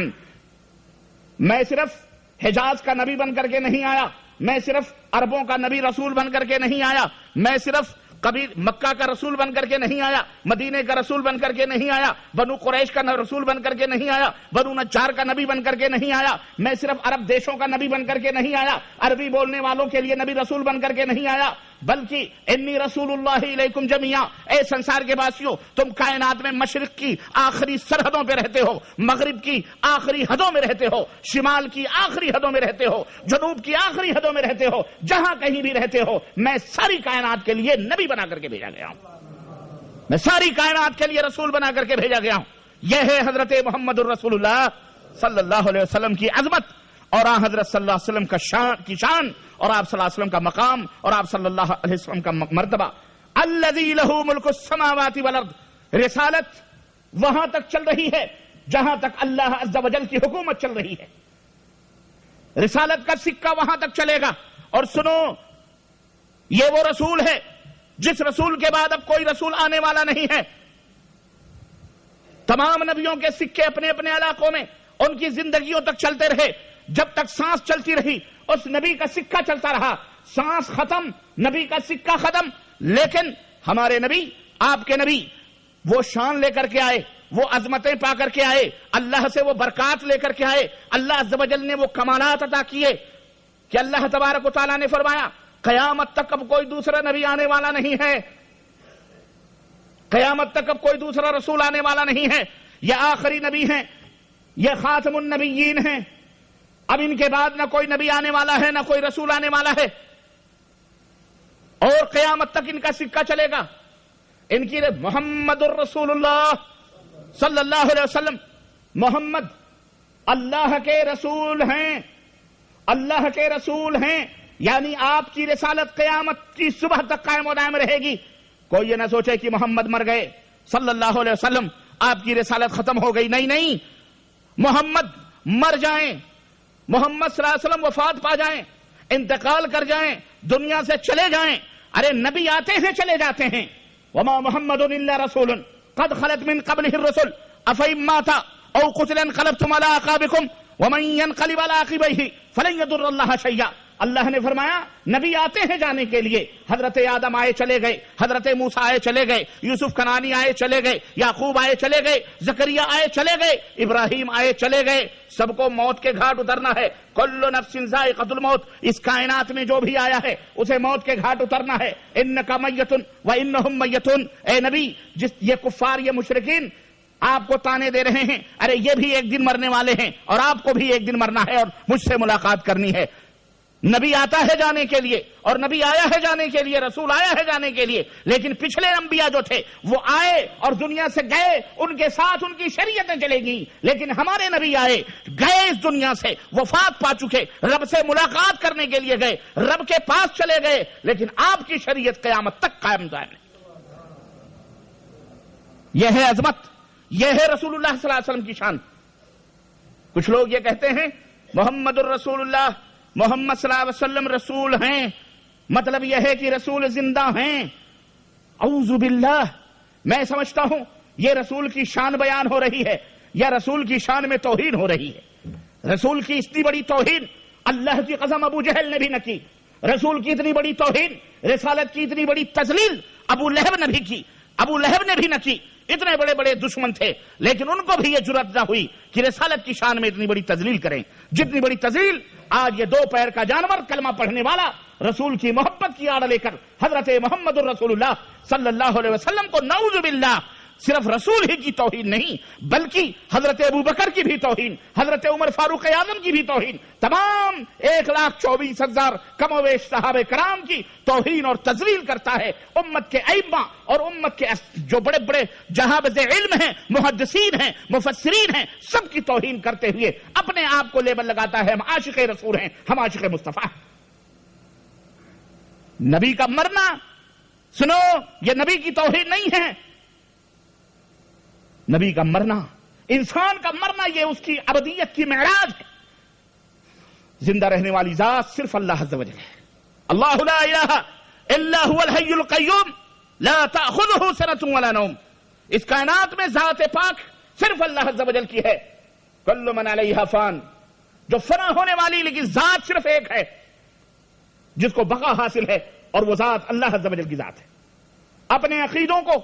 Speaker 2: میں صرف حجاز کا نبی بن کر کے نہیں آیا، میں صرف عربوں کا نبی رسول بن کر کے نہیں آیا، میں صرف مکہ کا رسول بن کر کے نہیں آیا، مدینے کا رسول بن کر کے نہیں آیا، بنو قریش کا رسول بن کر کے نہیں آیا، بنو نجار کا نبی بن کر کے نہیں آیا، میں صرف عرب دیشوں کا نبی بن کر کے نہیں آیا، عربی بولنے والوں کے لیے نبی رسول بن کر کے نہیں آیا، بلکہ انی رسول اللہ الیکم جمیعا. اے سنسار کے باسیوں، تم کائنات میں مشرق کی آخری سرحدوں پہ رہتے ہو، مغرب کی آخری حدوں میں رہتے ہو، شمال کی آخری حدوں میں رہتے ہو، جنوب کی آخری حدوں میں رہتے ہو، جہاں کہیں بھی رہتے ہو، میں ساری کائنات کے لیے نبی بنا کر کے بھیجا گیا ہوں، میں ساری کائنات کے لیے رسول بنا کر کے بھیجا گیا ہوں. یہ ہے حضرت محمد الرسول اللہ صلی اللہ علیہ وسلم کی عظمت، اور حضرت صلی اللہ علیہ وسلم کی شان، اور آپ صلی اللہ علیہ وسلم کا مقام، اور آپ صلی اللہ علیہ وسلم کا مرتبہ. الذی لہ ملک السماوات والارض، رسالت وہاں تک چل رہی ہے جہاں تک اللہ عز و جل کی حکومت چل رہی ہے. رسالت کا سکہ وہاں تک چلے گا. اور سنو، یہ وہ رسول ہے جس رسول کے بعد اب کوئی رسول آنے والا نہیں ہے. تمام نبیوں کے سکے اپنے اپنے علاقوں میں ان کی زندگیوں تک چلتے رہے، جب تک سانس چلتی رہی اس نبی کا سکہ چلتا رہا. سانس ختم، نبی کا سکہ ختم. لیکن ہمارے نبی، آپ کے نبی، وہ شان لے کر کے آئے، وہ عظمتیں پا کر کے آئے، اللہ سے وہ برکات لے کر کے آئے. اللہ عز و جل نے وہ کمالات عطا کیے کہ اللہ تبارک و تعالیٰ نے فرمایا قیامت تک اب کوئی دوسرا نبی آنے والا نہیں ہے، قیامت تک اب کوئی دوسرا رسول آنے والا نہیں ہے. یہ آخری نبی ہیں، یہ خاتم النبیین ہیں. اب ان کے بعد نہ کوئی نبی آنے والا ہے، نہ کوئی رسول آنے والا ہے، اور قیامت تک ان کا سکہ چلے گا. ان کی محمد الرسول اللہ صلی اللہ علیہ وسلم، محمد اللہ کے رسول ہیں، اللہ کے رسول ہیں. یعنی آپ کی رسالت قیامت کی صبح تک قائم و دائم رہے گی. کوئی یہ نہ سوچے کہ محمد مر گئے صلی اللہ علیہ وسلم، آپ کی رسالت ختم ہو گئی. نہیں، محمد مر جائیں، محمد صلی اللہ علیہ وسلم وفات پا جائیں، انتقال کر جائیں، دنیا سے چلے جائیں، ارے نبی آتے ہیں چلے جاتے ہیں. وما محمد الا رسول قد خلت من قبله الرسل افإن مات او قتل انقلبتم على اعقابكم ومن ينقلب على عقبيه فلن يضر الله شيئا. اللہ نے فرمایا نبی آتے ہیں جانے کے لیے. حضرت آدم آئے چلے گئے، حضرت موسیٰ آئے چلے گئے، یوسف کنانی آئے چلے گئے، یعقوب آئے چلے گئے، زکریا آئے چلے گئے، ابراہیم آئے چلے گئے. سب کو موت کے گھاٹ اترنا ہے. کل نفس ذائقۃ الموت، اس کائنات میں جو بھی آیا ہے اسے موت کے گھاٹ اترنا ہے. انک میت وانہم میتون. اے نبی، یہ کفار، یہ مشرکین آپ کو تانے دے رہے ہیں، ارے یہ بھی ایک دن مرنے والے ہیں، اور آپ کو بھی ایک دن مرنا ہے اور مجھ سے ملاقات کرنی ہے. نبی آتا ہے جانے کے لیے، اور نبی آیا ہے جانے کے لیے، رسول آیا ہے جانے کے لیے. لیکن پچھلے انبیاء جو تھے وہ آئے اور دنیا سے گئے، ان کے ساتھ ان کی شریعتیں چلے گی. لیکن ہمارے نبی آئے، گئے اس دنیا سے، وفات پا چکے، رب سے ملاقات کرنے کے لیے گئے، رب کے پاس چلے گئے، لیکن آپ کی شریعت قیامت تک قائم دائم ہے۔ یہ ہے عظمت، یہ ہے رسول اللہ صلی اللہ علیہ وسلم کی شان۔ کچھ لوگ یہ کہتے ہیں محمد الرسول اللہ، محمد صلی اللہ علیہ وسلم رسول ہیں، مطلب یہ ہے کہ رسول زندہ ہیں۔ اعوذ باللہ، میں سمجھتا ہوں یہ رسول کی شان بیان ہو رہی ہے یا رسول کی شان میں توہین ہو رہی ہے۔ رسول کی اتنی بڑی توہین اللہ کی قسم ابو جہل نے بھی نہ کی، رسول کی اتنی بڑی توہین، رسالت کی اتنی بڑی تذلیل ابو لہب نے بھی کی، ابو لہب نے بھی نہ کی۔ اتنے بڑے بڑے دشمن تھے لیکن ان کو بھی یہ جرأت نہ ہوئی کہ رسالت کی شان میں اتنی بڑی تذلیل کریں جتنی بڑی تذلیل آج یہ دو پیر کا جانور کلمہ پڑھنے والا رسول کی محبت کی آڑ لے کر حضرت محمد الرسول اللہ صلی اللہ علیہ وسلم کو نعوذ باللہ صرف رسول ہی کی توہین نہیں بلکہ حضرت ابوبکر کی بھی توہین، حضرت عمر فاروق اعظم کی بھی توہین، تمام 1,24,000 کم و بیش صحابہ کرام کی توہین اور تذلیل کرتا ہے۔ امت کے ائمہ اور امت کے جو بڑے بڑے جہابذ علم ہیں، محدثین ہیں، مفسرین ہیں، سب کی توہین کرتے ہوئے اپنے آپ کو لیبل لگاتا ہے ہم عاشق رسول ہیں، ہم عاشق مصطفیٰ ہیں۔ نبی کا مرنا سنو، یہ نبی کی توہین نہیں ہے۔ نبی کا مرنا، انسان کا مرنا، یہ اس کی ابدیت کی معراج ہے۔ زندہ رہنے والی ذات صرف اللہ عز و جل ہے۔ اللہ لا الہ الا هو الحی القیوم لا تأخذه سنة ولا نوم۔ اس کائنات میں ذات پاک صرف اللہ عز و جل کی ہے۔ کل من علیہا فان، جو فنا ہونے والی لیکن ذات صرف ایک ہے جس کو بقا حاصل ہے، اور وہ ذات اللہ عز و جل کی ذات ہے۔ اپنے عقیدوں کو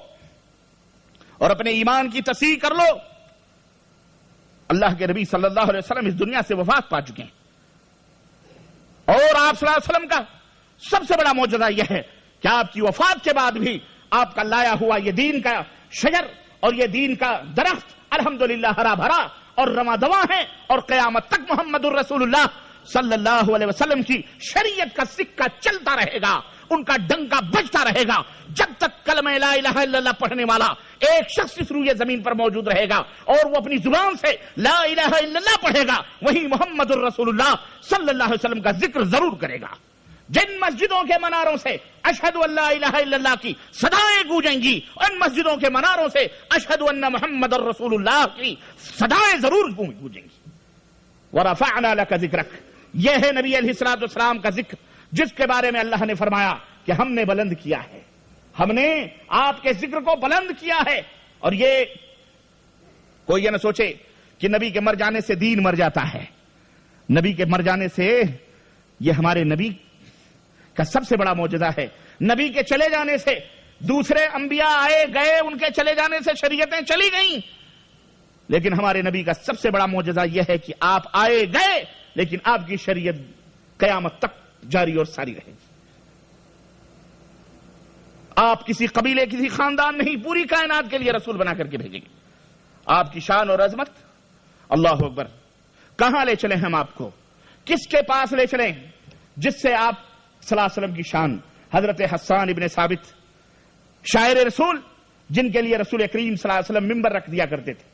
Speaker 2: اور اپنے ایمان کی تصحیح کر لو۔ اللہ کے نبی صلی اللہ علیہ وسلم اس دنیا سے وفات پا چکے ہیں، اور آپ صلی اللہ علیہ وسلم کا سب سے بڑا معجزہ یہ ہے کہ آپ کی وفات کے بعد بھی آپ کا لایا ہوا یہ دین کا شجر اور یہ دین کا درخت الحمدللہ ہرا بھرا اور رواں دواں ہے، اور قیامت تک محمد الرسول اللہ صلی اللہ علیہ وسلم کی شریعت کا سکہ چلتا رہے گا، ان کا ڈنکا بجتا رہے گا، جب تک کلمہ لا الہ الا اللہ پڑھنے والا ایک شخص اس روئے زمین پر موجود رہے گا اور وہ اپنی زبان سے لا الہ الا اللہ پڑھے گا، وہی محمد الرسول اللہ صلی اللہ علیہ وسلم کا ذکر ضرور کرے گا۔ جن مسجدوں کے مناروں سے اشہد ان لا الہ الا اللہ کی صدائیں گونجیں گی، ان مسجدوں کے مناروں سے اشہد ان محمد الرسول اللہ کی صدائیں ضرور گونجیں گی۔ وَرَفَعْنَا لَكَ ذِكْرَكَ، یہ ہے نبی علیہ الصلوۃ والسلام کا ذکر جس کے بارے میں اللہ نے فرمایا کہ ہم نے بلند کیا ہے، ہم نے آپ کے ذکر کو بلند کیا ہے۔ اور یہ کوئی یہ نہ سوچے کہ نبی کے مر جانے سے دین مر جاتا ہے۔ نبی کے مر جانے سے یہ ہمارے نبی کا سب سے بڑا معجزہ ہے۔ نبی کے چلے جانے سے دوسرے انبیاء آئے گئے، ان کے چلے جانے سے شریعتیں چلی گئیں، لیکن ہمارے نبی کا سب سے بڑا معجزہ یہ ہے کہ آپ آئے گئے لیکن آپ کی شریعت قیامت تک جاری اور ساری رہے گی۔ آپ کسی قبیلے کسی خاندان نہیں، پوری کائنات کے لیے رسول بنا کر کے بھیجیں گے۔ آپ کی شان اور عظمت، اللہ اکبر، کہاں لے چلیں ہم آپ کو، کس کے پاس لے چلیں جس سے آپ صلی اللہ علیہ وسلم کی شان۔ حضرت حسان ابن ثابت شاعر رسول، جن کے لیے رسول کریم صلی اللہ علیہ وسلم ممبر رکھ دیا کرتے تھے،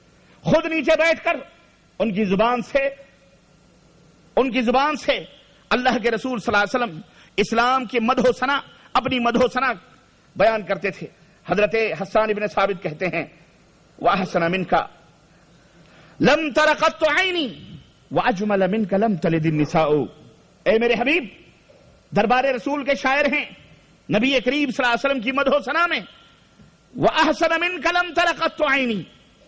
Speaker 2: خود نیچے بیٹھ کر ان کی زبان سے اللہ کے رسول صلی اللہ علیہ وسلم اسلام کی مدح و ثنا، اپنی مدح و ثنا بیان کرتے تھے۔ حضرت حسان ابن ثابت کہتے ہیں وَأَحْسَنَ مِنْكَ لَمْ تَرَ قَطُّ عَيْنِي وَأَجْمَلَ مِنْكَ لَمْ تَلِدِ النِّسَاءُ۔ اے میرے حبیب، دربار رسول کے شاعر ہیں، نبی کریم صلی اللہ علیہ وسلم کی مدح و ثنا میں وَأَحْسَنَ مِنْكَ لَمْ تَرَ قَطُّ عَيْنِي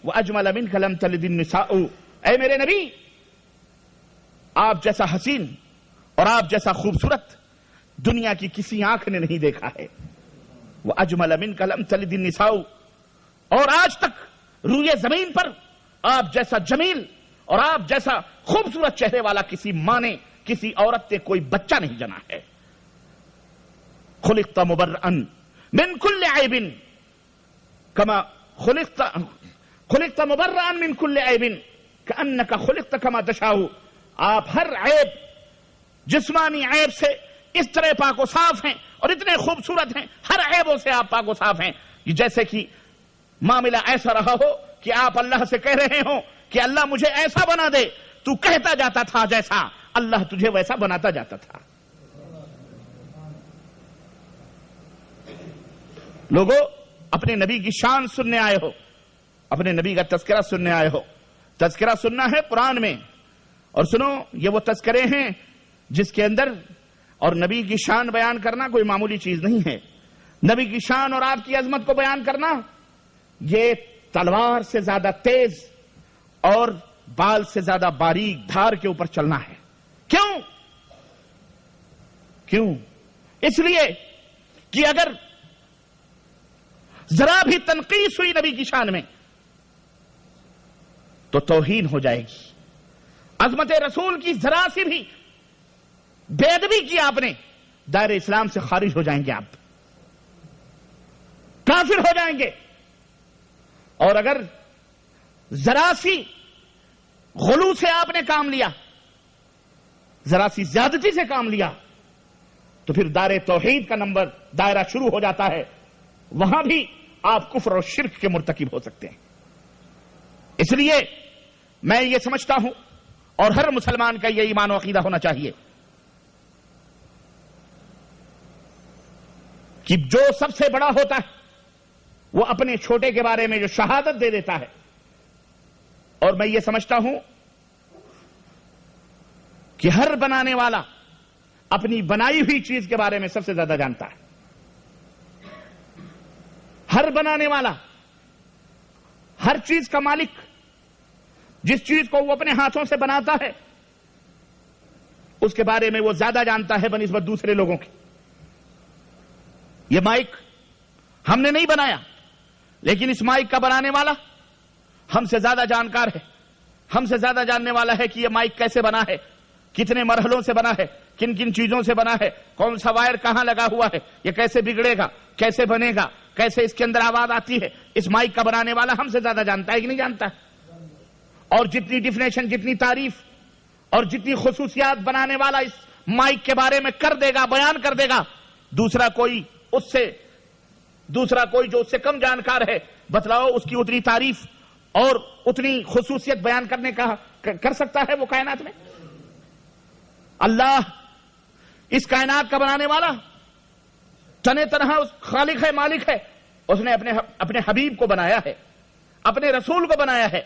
Speaker 2: وَأَجْمَلَ مِنْكَ لَمْ تَلِدِ النِّسَاءُ۔ اے میرے نبی، آپ جیسا حسین اور آپ جیسا خوبصورت دنیا کی کسی آنکھ نے نہیں دیکھا ہے۔ وَأَجْمَلَ مِنْكَ لَمْ تَلِدِ النِّسَاءُ، اور آج تک روئے زمین پر آپ جیسا جمیل اور آپ جیسا خوبصورت چہرے والا کسی ماں نے، کسی عورت نے کوئی بچہ نہیں جنا ہے۔ خلقت مبرئا من كل عیب كما خلقت مبرئا من كل عیب كأنك خلقت كما تشاء۔ آپ ہر عیب، جسمانی عیب سے اس طرح پاک و صاف ہیں اور اتنے خوبصورت ہیں، ہر عیبوں سے آپ پاک و صاف ہیں، جیسے کہ معاملہ ایسا رہا ہو کہ آپ اللہ سے کہہ رہے ہوں کہ اللہ مجھے ایسا بنا دے تو کہتا جاتا تھا جیسا، اللہ تجھے ویسا بناتا جاتا تھا۔ لوگوں، اپنے نبی کی شان سننے آئے ہو، اپنے نبی کا تذکرہ سننے آئے ہو۔ تذکرہ سننا ہے قرآن میں، اور سنو، یہ وہ تذکرے ہیں جس کے اندر، اور نبی کی شان بیان کرنا کوئی معمولی چیز نہیں ہے۔ نبی کی شان اور آپ کی عظمت کو بیان کرنا، یہ تلوار سے زیادہ تیز اور بال سے زیادہ باریک دھار کے اوپر چلنا ہے۔ کیوں؟ اس لیے کہ اگر ذرا بھی تنقیص ہوئی نبی کی شان میں تو توہین ہو جائے گی۔ عظمت رسول کی ذرا سی بھی بے ادبی کی آپ نے، دائرہ اسلام سے خارج ہو جائیں گے، آپ کافر ہو جائیں گے۔ اور اگر ذرا سی غلو سے آپ نے کام لیا، ذرا سی زیادتی سے کام لیا، تو پھر دائرہ توحید کا نمبر دائرہ شروع ہو جاتا ہے، وہاں بھی آپ کفر اور شرک کے مرتکب ہو سکتے ہیں۔ اس لیے میں یہ سمجھتا ہوں، اور ہر مسلمان کا یہ ایمان و عقیدہ ہونا چاہیے کہ جو سب سے بڑا ہوتا ہے وہ اپنے چھوٹے کے بارے میں جو شہادت دے دیتا ہے، اور میں یہ سمجھتا ہوں کہ ہر بنانے والا اپنی بنائی ہوئی چیز کے بارے میں سب سے زیادہ جانتا ہے۔ ہر بنانے والا، ہر چیز کا مالک، جس چیز کو وہ اپنے ہاتھوں سے بناتا ہے اس کے بارے میں وہ زیادہ جانتا ہے بنسبت دوسرے لوگوں کی۔ یہ مائک ہم نے نہیں بنایا، لیکن اس مائک کا بنانے والا ہم سے زیادہ جانکار ہے، ہم سے زیادہ جاننے والا ہے کہ یہ مائک کیسے بنا ہے، کتنے مرحلوں سے بنا ہے، کن کن چیزوں سے بنا ہے، کون سا وائر کہاں لگا ہوا ہے، یہ کیسے بگڑے گا، کیسے بنے گا، کیسے اس کے اندر آواز آتی ہے۔ اس مائک کا بنانے والا ہم سے زیادہ جانتا ہے کہ نہیں جانتا؟ اور جتنی ڈیفینیشن، جتنی تعریف اور جتنی خصوصیات بنانے والا اس مائک کے بارے میں کر دے گا، بیان کر دے گا، دوسرا کوئی جو اس سے کم جانکار ہے، بتلاؤ اس کی اتنی تعریف اور اتنی خصوصیت بیان کرنے کا کر سکتا ہے وہ کائنات میں؟ اللہ اس کائنات کا بنانے والا تنے تنہا خالق ہے، مالک ہے۔ اس نے اپنے حبیب کو بنایا ہے، اپنے رسول کو بنایا ہے،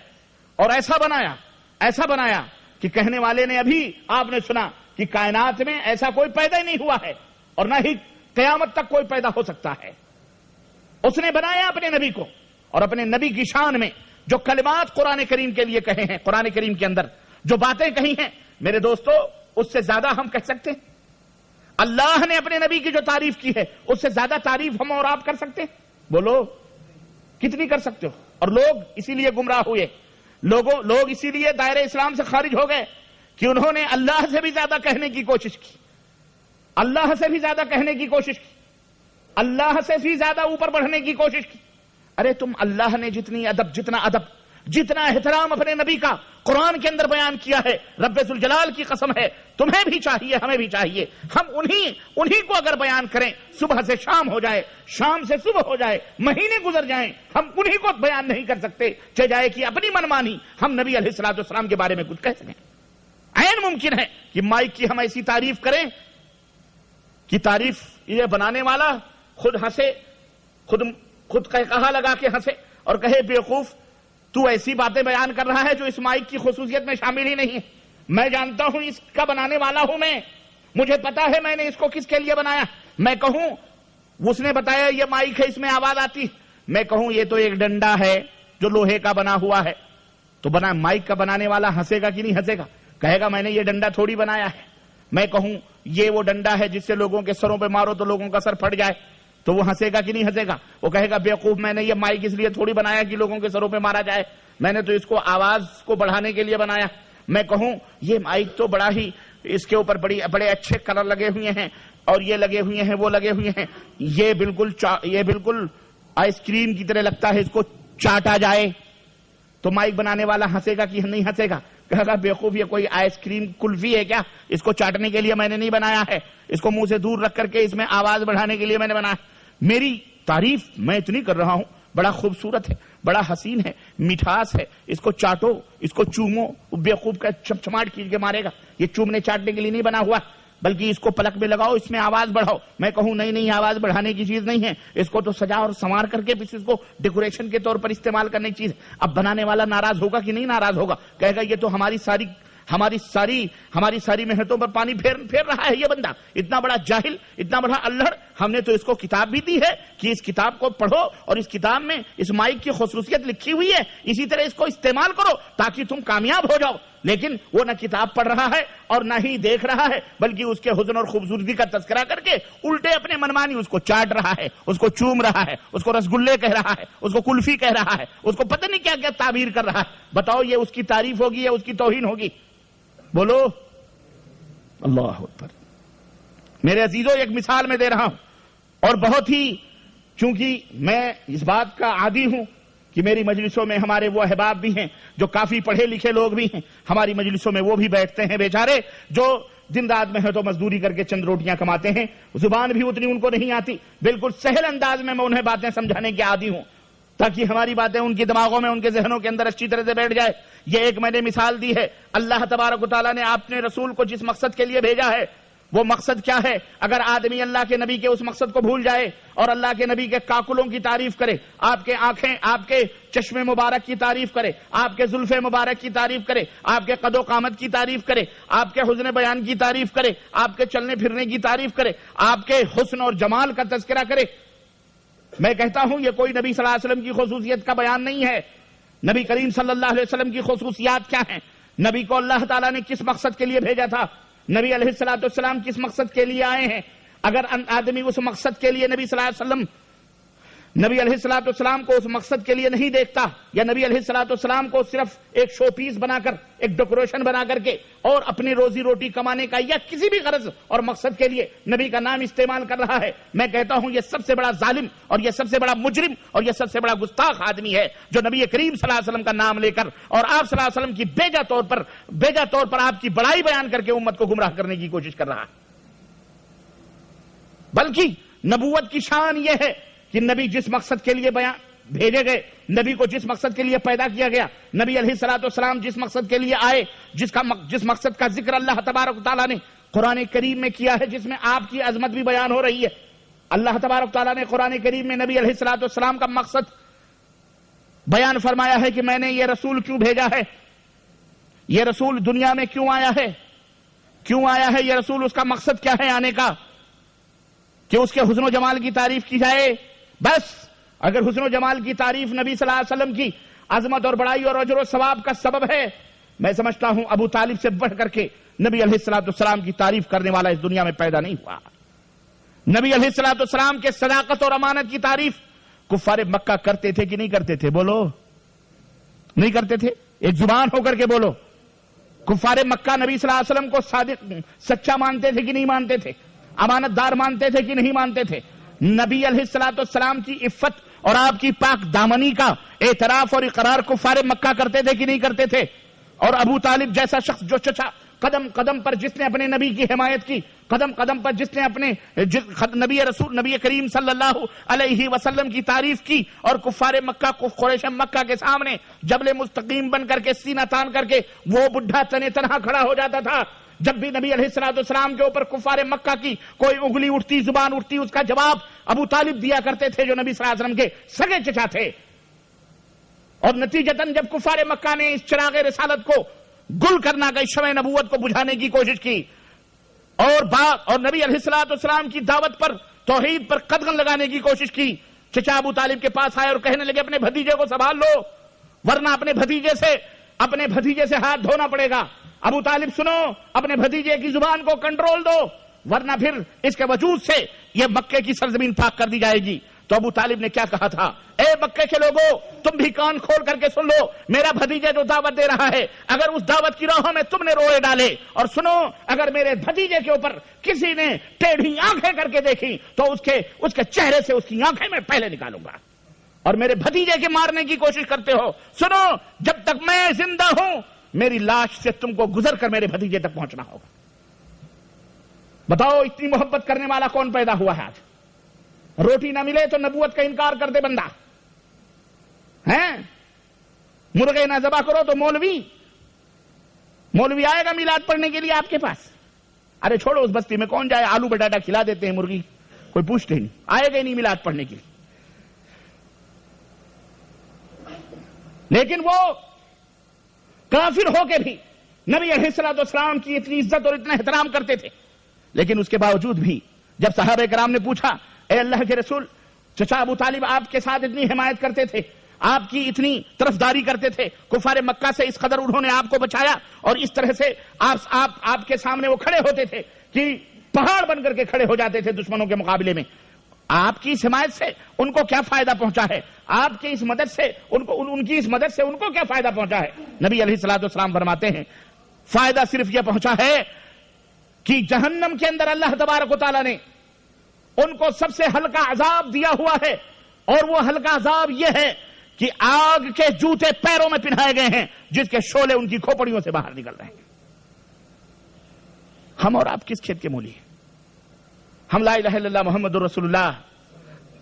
Speaker 2: اور ایسا بنایا کہ کہنے والے نے ابھی آپ نے سنا کہ کائنات میں ایسا کوئی پیدا ہی نہیں ہوا ہے، اور نہ ہی قیامت تک کوئی پیدا ہو سکتا ہے۔ اس نے بنایا اپنے نبی کو، اور اپنے نبی کی شان میں جو کلمات قرآن کریم کے لیے کہے ہیں، قرآن کریم کے اندر جو باتیں کہی ہیں، میرے دوستو، اس سے زیادہ ہم کہہ سکتے ہیں؟ اللہ نے اپنے نبی کی جو تعریف کی ہے اس سے زیادہ تعریف ہم اور آپ کر سکتے ہیں؟ بولو کتنی کر سکتے ہو؟ اور لوگ اسی لیے گمراہ ہوئے، لوگ اسی لیے دائرہ اسلام سے خارج ہو گئے کہ انہوں نے اللہ سے بھی زیادہ کہنے کی کوشش کی، اللہ سے بھی زیادہ کہنے کی کوشش کی، اللہ سے بھی زیادہ اوپر بڑھنے کی کوشش کی۔ ارے تم، اللہ نے جتنا احترام اپنے نبی کا قرآن کے اندر بیان کیا ہے، رب ذوالجلال کی قسم ہے، تمہیں بھی چاہیے، ہمیں بھی چاہیے، ہم انہی کو اگر بیان کریں، صبح سے شام ہو جائے، شام سے صبح ہو جائے، مہینے گزر جائیں، ہم انہی کو بیان نہیں کر سکتے، چاہے جائے کہ اپنی منمانی ہم نبی علیہ الصلوۃ والسلام کے بارے میں کچھ کہہ سکیں۔ عین ممکن ہے کہ مائک کی ہم ایسی تعریف کریں کہ تعریف یہ بنانے والا خود ہنسے، خود کہا لگا کے ہنسے اور کہے بیوقوف، تو ایسی باتیں بیان کر رہا ہے جو اس مائک کی خصوصیت میں شامل ہی نہیں ہے۔ میں جانتا ہوں اس کا بنانے والا ہوں میں، مجھے پتا ہے میں نے اس کو کس کے لیے بنایا۔ میں کہوں اس نے بتایا یہ مائک ہے، اس میں آواز آتی، میں کہوں یہ تو ایک ڈنڈا ہے جو لوہے کا بنا ہوا ہے، تو مائک کا بنانے والا ہنسے گا کہ نہیں ہنسے گا؟ کہے گا میں نے یہ ڈنڈا تھوڑی بنایا ہے۔ میں کہوں یہ وہ ڈنڈا ہے جس سے لوگوں کے سروں پہ مارو تو لوگوں کا سر پھٹ جائے، تو وہ ہنسے گا کہ نہیں ہنسے گا؟ وہ کہے گا بیوقوف، میں نے یہ مائک اس لیے تھوڑی بنایا کہ لوگوں کے سروں پہ مارا جائے، میں نے تو اس کو آواز کو بڑھانے کے لیے بنایا۔ میں کہوں یہ مائک تو بڑا ہی، اس کے اوپر بڑے اچھے کلر لگے ہوئے ہیں، اور یہ لگے ہوئے ہیں، وہ لگے ہوئے ہیں، یہ بالکل آئس کریم کی طرح لگتا ہے، اس کو چاٹا جائے، تو مائک بنانے والا ہنسے گا کہ نہیں ہنسے گا؟ کہے گا بیوقوف، یہ کوئی آئس کریم کلفی ہے کیا؟ اس کو چاٹنے کے لیے میں نے نہیں بنایا ہے، اس کو منہ سے دور رکھ کر کے اس میں آواز بڑھانے کے لیے میں نے بنایا۔ میری تعریف میں اتنی کر رہا ہوں، بڑا خوبصورت ہے، بڑا حسین ہے، مٹھاس ہے، اس کو چاٹو، اس کو چومو، بیوقوف کا چمچماٹ کھینچ کے مارے گا. یہ چومنے چاٹنے کے لیے نہیں بنا ہوا، بلکہ اس کو پلک میں لگاؤ، اس میں آواز بڑھاؤ. میں کہوں نہیں آواز بڑھانے کی چیز نہیں ہے، اس کو تو سجا اور سنوار کر کے اس کو ڈیکوریشن کے طور پر استعمال کرنے کی چیز. اب بنانے والا ناراض ہوگا کہ نہیں ناراض ہوگا؟ کہے گا یہ تو ہماری ساری محنتوں پر پانی پھیر رہا ہے یہ بندہ. اتنا بڑا جاہل، اتنا بڑا الہڑ. ہم نے تو اس کو کتاب بھی دی ہے کہ اس کتاب کو پڑھو، اور اس کتاب میں اس مائک کی خصوصیت لکھی ہوئی ہے، اسی طرح اس کو استعمال کرو تاکہ تم کامیاب ہو جاؤ. لیکن وہ نہ کتاب پڑھ رہا ہے اور نہ ہی دیکھ رہا ہے، بلکہ اس کے حسن اور خوبصورتی کا تذکرہ کر کے الٹے اپنے منمانی اس کو چاٹ رہا ہے، اس کو چوم رہا ہے، اس کو رسگلے کہہ رہا ہے، اس کو کلفی کہہ رہا ہے، اس کو پتہ نہیں کیا کیا تعبیر کر رہا ہے. بتاؤ یہ اس کی تعریف ہوگی یا اس کی توہین ہوگی؟ بولو اللہ اکبر. میرے عزیزوں، ایک مثال میں دے رہا ہوں، اور بہت ہی، چونکہ میں اس بات کا عادی ہوں کہ میری مجلسوں میں ہمارے وہ احباب بھی ہیں جو کافی پڑھے لکھے لوگ بھی ہیں. ہماری مجلسوں میں وہ بھی بیٹھتے ہیں بیچارے جو دن رات میں ہے تو مزدوری کر کے چند روٹیاں کماتے ہیں، زبان بھی اتنی ان کو نہیں آتی. بالکل سہل انداز میں انہیں باتیں سمجھانے کے عادی ہوں تاکہ ہماری باتیں ان کی دماغوں میں، ان کے ذہنوں کے اندر اچھی طرح سے بیٹھ جائے. یہ ایک میں نے مثال دی ہے. اللہ تبارک و تعالیٰ نے آپ نے رسول کو جس مقصد کے لیے بھیجا ہے، وہ مقصد کیا ہے؟ اگر آدمی اللہ کے نبی کے اس مقصد کو بھول جائے اور اللہ کے نبی کے کاکلوں کی تعریف کرے، آپ کے آنکھیں، آپ کے چشم مبارک کی تعریف کرے، آپ کے زلف مبارک کی تعریف کرے، آپ کے قد و قامت کی تعریف کرے، آپ کے حسن بیان کی تعریف کرے، آپ کے چلنے پھرنے کی تعریف کرے، آپ کے حسن اور جمال کا تذکرہ کرے، میں کہتا ہوں یہ کوئی نبی صلی اللہ علیہ وسلم کی خصوصیت کا بیان نہیں ہے. نبی کریم صلی اللہ علیہ وسلم کی خصوصیات کیا ہیں؟ نبی کو اللہ تعالیٰ نے کس مقصد کے لیے بھیجا تھا؟ نبی علیہ السلام کس مقصد کے لیے آئے ہیں؟ اگر آدمی اس مقصد کے لیے نبی صلی اللہ علیہ وسلم نبی علیہ السلام کو اس مقصد کے لیے نہیں دیکھتا، یا نبی علیہ السلام کو صرف ایک شو پیس بنا کر، ایک ڈیکوریشن بنا کر کے اور اپنی روزی روٹی کمانے کا یا کسی بھی غرض اور مقصد کے لیے نبی کا نام استعمال کر رہا ہے، میں کہتا ہوں یہ سب سے بڑا ظالم اور یہ سب سے بڑا مجرم اور یہ سب سے بڑا گستاخ آدمی ہے جو نبی کریم صلی اللہ علیہ وسلم کا نام لے کر اور آپ صلی اللہ علیہ وسلم کی بیجا طور پر آپ کی بڑائی بیان کر کے امت کو گمراہ کرنے کی کوشش کر رہا ہے. بلکہ نبوت کی شان یہ ہے کہ نبی جس مقصد کے لیے بھیجے گئے، نبی کو جس مقصد کے لیے پیدا کیا گیا، نبی علیہ السلام جس مقصد کے لیے آئے، جس مقصد کا ذکر اللہ تبارک و تعالیٰ نے قرآن کریم میں کیا ہے، جس میں آپ کی عظمت بھی بیان ہو رہی ہے. اللہ تبارک و تعالیٰ نے قرآن کریم میں نبی علیہ السلام کا مقصد بیان فرمایا ہے کہ میں نے یہ رسول کیوں بھیجا ہے، یہ رسول دنیا میں کیوں آیا ہے، یہ رسول، اس کا مقصد کیا ہے آنے کا، کہ اس کے حسن و جمال کی تعریف کی جائے. بس اگر حسن و جمال کی تعریف نبی صلی اللہ علیہ وسلم کی عظمت اور بڑائی اور اجر و ثواب کا سبب ہے، میں سمجھتا ہوں ابو طالب سے بڑھ کر کے نبی علیہ السلام کی تعریف کرنے والا اس دنیا میں پیدا نہیں ہوا. نبی علیہ السلام کے صداقت اور امانت کی تعریف کفار مکہ کرتے تھے کہ نہیں کرتے تھے؟ بولو. نہیں کرتے تھے؟ ایک زبان ہو کر کے بولو. کفار مکہ نبی صلی اللہ علیہ وسلم کو صادق، سچا مانتے تھے کہ نہیں مانتے تھے؟ امانت دار مانتے تھے کہ نہیں مانتے تھے؟ نبی علیہ السلام کی عفت اور آپ کی پاک دامنی کا اعتراف اور اقرار کفار مکہ کرتے تھے کہ نہیں کرتے تھے؟ اور ابو طالب جیسا شخص جو چچا، قدم قدم پر جس نے اپنے نبی کی حمایت کی، قدم قدم پر جس نے اپنے نبی کریم صلی اللہ علیہ وسلم کی تعریف کی، اور کفار مکہ کو قریش مکہ کے سامنے جبل مستقیم بن کر کے سینہ تان کر کے وہ بڈھا تنے تنہا کھڑا ہو جاتا تھا. جب بھی نبی علیہ السلام کے اوپر کفار مکہ کی کوئی انگلی اٹھتی، زبان اٹھتی، اس کا جواب ابو طالب دیا کرتے تھے جو نبی صلی اللہ علیہ وسلم کے سگے چچا تھے. اور نتیجتاً جب کفار مکہ نے اس چراغ رسالت کو گل کرنا گئی، شمع نبوت کو بجھانے کی کوشش کی اور نبی علیہ السلام کی دعوت پر، توحید پر قدغن لگانے کی کوشش کی، چچا ابو طالب کے پاس آئے اور کہنے لگے اپنے بھتیجے کو سنبھال لو ورنہ اپنے بھتیجے سے ہاتھ دھونا پڑے گا. ابو طالب سنو، اپنے بھتیجے کی زبان کو کنٹرول دو ورنہ پھر اس کے وجود سے یہ مکے کی سرزمین پاک کر دی جائے گی. تو ابو طالب نے کیا کہا تھا؟ اے مکے کے لوگوں، تم بھی کان کھول کر کے سن لو، میرا بھتیجا جو دعوت دے رہا ہے، اگر اس دعوت کی راہوں میں تم نے روئے ڈالے، اور سنو، اگر میرے بھتیجے کے اوپر کسی نے ٹیڑھی آنکھیں کر کے دیکھی تو اس کے چہرے سے اس کی آنکھیں میں پہلے نکالوں گا. اور میرے بھتیجے کے مارنے کی کوشش کرتے ہو، سنو، جب تک میں زندہ ہوں میری لاش سے تم کو گزر کر میرے بھتیجے تک پہنچنا ہوگا. بتاؤ اتنی محبت کرنے والا کون پیدا ہوا ہے آج؟ روٹی نہ ملے تو نبوت کا انکار کر دے بندہ. ہیں مرغے نہ ذبح کرو تو مولوی آئے گا میلاد پڑھنے کے لیے آپ کے پاس؟ ارے چھوڑو، اس بستی میں کون جائے، آلو بٹاٹا کھلا دیتے ہیں مرغی، کوئی پوچھتے ہی نہیں، آئے گا ہی نہیں میلاد پڑھنے کے لیے۔ لیکن وہ کافر ہو کے بھی نبی علیہ الصلوۃ والسلام کی اتنی عزت اور اتنا احترام کرتے تھے، لیکن اس کے باوجود بھی جب صحابہ کرام نے پوچھا اے اللہ کے رسول، چچا ابو طالب آپ کے ساتھ اتنی حمایت کرتے تھے، آپ کی اتنی طرفداری کرتے تھے، کفار مکہ سے اس قدر انہوں نے آپ کو بچایا، اور اس طرح سے آپ کے سامنے وہ کھڑے ہوتے تھے کہ پہاڑ بن کر کے کھڑے ہو جاتے تھے دشمنوں کے مقابلے میں، آپ کی اس حمایت سے ان کو کیا فائدہ پہنچا ہے؟ آپ کی اس مدد سے ان کی اس مدد سے ان کو کیا فائدہ پہنچا ہے؟ نبی علیہ الصلوۃ والسلام فرماتے ہیں فائدہ صرف یہ پہنچا ہے کہ جہنم کے اندر اللہ تبارک و تعالیٰ نے ان کو سب سے ہلکا عذاب دیا ہوا ہے، اور وہ ہلکا عذاب یہ ہے کہ آگ کے جوتے پیروں میں پہنائے گئے ہیں جس کے شعلے ان کی کھوپڑیوں سے باہر نکل رہے ہیں۔ ہم اور آپ کس کھیت کے مولی ہیں؟ ہم لا الہ الا اللہ محمد رسول اللہ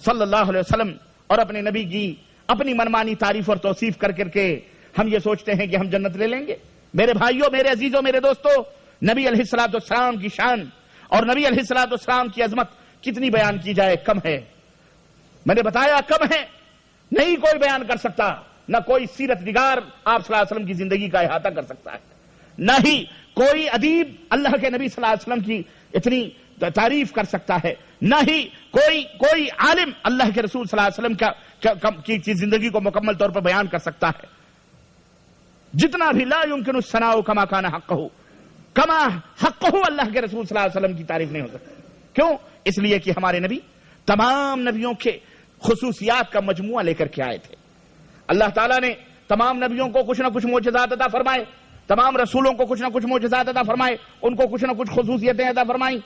Speaker 2: صلی اللہ علیہ وسلم اور اپنے نبی کی اپنی منمانی تعریف اور توصیف کر کر کے ہم یہ سوچتے ہیں کہ ہم جنت لے لیں گے۔ میرے بھائیوں، میرے عزیزوں، میرے دوستوں، نبی علیہ الصلوۃ والسلام کی شان اور نبی علیہ الصلوۃ والسلام کی عظمت کتنی بیان کی جائے کم ہے۔ میں نے بتایا کم ہے، نہیں کوئی بیان کر سکتا، نہ کوئی سیرت نگار آپ صلی اللہ علیہ وسلم کی زندگی کا احاطہ کر سکتا ہے، نہ ہی کوئی ادیب اللہ کے نبی صلی اللہ علیہ وسلم کی اتنی تعریف کر سکتا ہے، نہ ہی کوئی عالم اللہ کے رسول صلی اللہ علیہ وسلم کی زندگی کو مکمل طور پر بیان کر سکتا ہے۔ جتنا بھی لا يمكن الثناء كما كان حقه، کما حقه اللہ کے رسول صلی اللہ علیہ وسلم کی تعریف نہیں ہو سکتی۔ کیوں؟ اس لیے کہ ہمارے نبی تمام نبیوں کے خصوصیات کا مجموعہ لے کر کے آئے تھے۔ اللہ تعالیٰ نے تمام نبیوں کو کچھ نہ کچھ معجزات عطا فرمائے، تمام رسولوں کو کچھ نہ کچھ معجزات عطا فرمائے، ان کو کچھ نہ کچھ خصوصیتیں عطا فرمائیں۔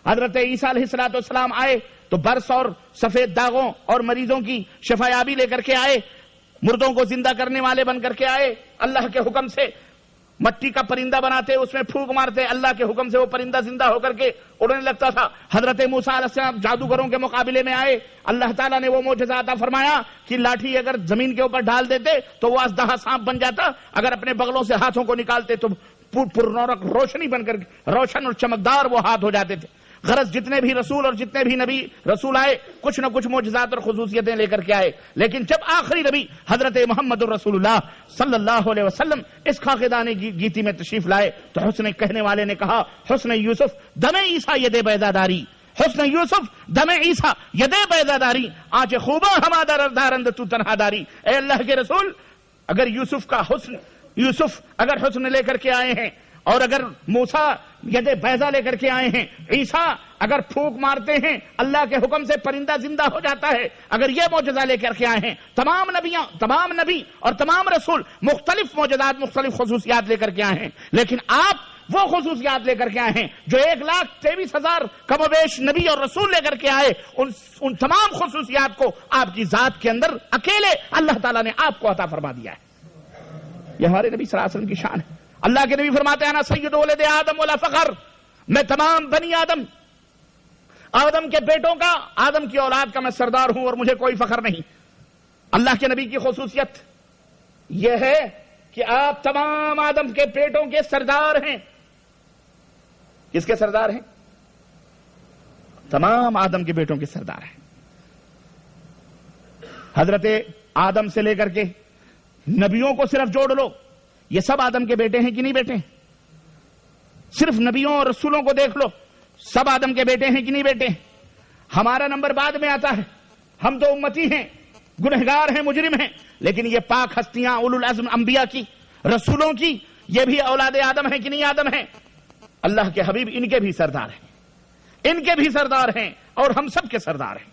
Speaker 2: حضرت عیسیٰ علیہ السلام آئے تو برس اور سفید داغوں اور مریضوں کی شفایابی لے کر کے آئے، مردوں کو زندہ کرنے والے بن کر کے آئے، اللہ کے حکم سے مٹی کا پرندہ بناتے، اس میں پھونک مارتے، اللہ کے حکم سے وہ پرندہ زندہ ہو کر کے اڑنے لگتا تھا۔ حضرت موسیٰ علیہ السلام جادوگروں کے مقابلے میں آئے، اللہ تعالیٰ نے وہ معجزہ عطا فرمایا کہ لاٹھی اگر زمین کے اوپر ڈال دیتے تو وہ اژدہا سانپ بن جاتا، اگر اپنے بغلوں سے ہاتھوں کو نکالتے تو پرنورک روشنی بن کر روشن اور چمکدار وہ ہاتھ ہو جاتے تھے۔ غرض جتنے بھی رسول اور جتنے بھی نبی رسول آئے کچھ نہ کچھ معجزات اور خصوصیتیں لے کر کے آئے، لیکن جب آخری نبی حضرت محمد الرسول اللہ صلی اللہ علیہ وسلم اس خاکدان گیتی میں تشریف لائے تو حسن کہنے والے نے کہا حسن یوسف دم عیسیٰ ید بیضاداری، حسن یوسف دم عیسیٰ ید بیضاداری، آنچ خوبا ہما دارند تو تنہا داری۔ اے اللہ کے رسول، اگر یوسف اگر حسن لے کر کے آئے ہیں، اور اگر موسیٰ ید بیضا لے کر کے آئے ہیں، عیسیٰ اگر پھونک مارتے ہیں اللہ کے حکم سے پرندہ زندہ ہو جاتا ہے، اگر یہ معجزہ لے کر کے آئے ہیں، تمام نبی اور تمام رسول مختلف معجزات مختلف خصوصیات لے کر کے آئے ہیں، لیکن آپ وہ خصوصیات لے کر کے آئے ہیں جو 1,23,000 کم و بیش نبی اور رسول لے کر کے آئے، ان تمام خصوصیات کو آپ کی ذات کے اندر اکیلے اللہ تعالیٰ نے آپ کو عطا فرما دیا ہے۔ یہ ہمارے نبی صلی اللہ علیہ وسلم کی شان ہے۔ اللہ کے نبی فرماتے ہیں انا سید ولد آدم ولا فخر، میں تمام بنی آدم کے بیٹوں کا، آدم کی اولاد کا میں سردار ہوں اور مجھے کوئی فخر نہیں۔ اللہ کے نبی کی خصوصیت یہ ہے کہ آپ تمام آدم کے بیٹوں کے سردار ہیں۔ کس کے سردار ہیں؟ تمام آدم کے بیٹوں کے سردار ہیں۔ حضرت آدم سے لے کر کے نبیوں کو صرف جوڑ لو، یہ سب آدم کے بیٹے ہیں کہ نہیں بیٹے؟ صرف نبیوں اور رسولوں کو دیکھ لو، سب آدم کے بیٹے ہیں کہ نہیں بیٹے؟ ہمارا نمبر بعد میں آتا ہے، ہم تو امتی ہیں، گنہگار ہیں، مجرم ہیں، لیکن یہ پاک ہستیاں اولو العزم انبیاء کی، رسولوں کی، یہ بھی اولاد آدم ہیں کہ نہیں آدم ہیں؟ اللہ کے حبیب ان کے بھی سردار ہیں، ان کے بھی سردار ہیں، اور ہم سب کے سردار ہیں۔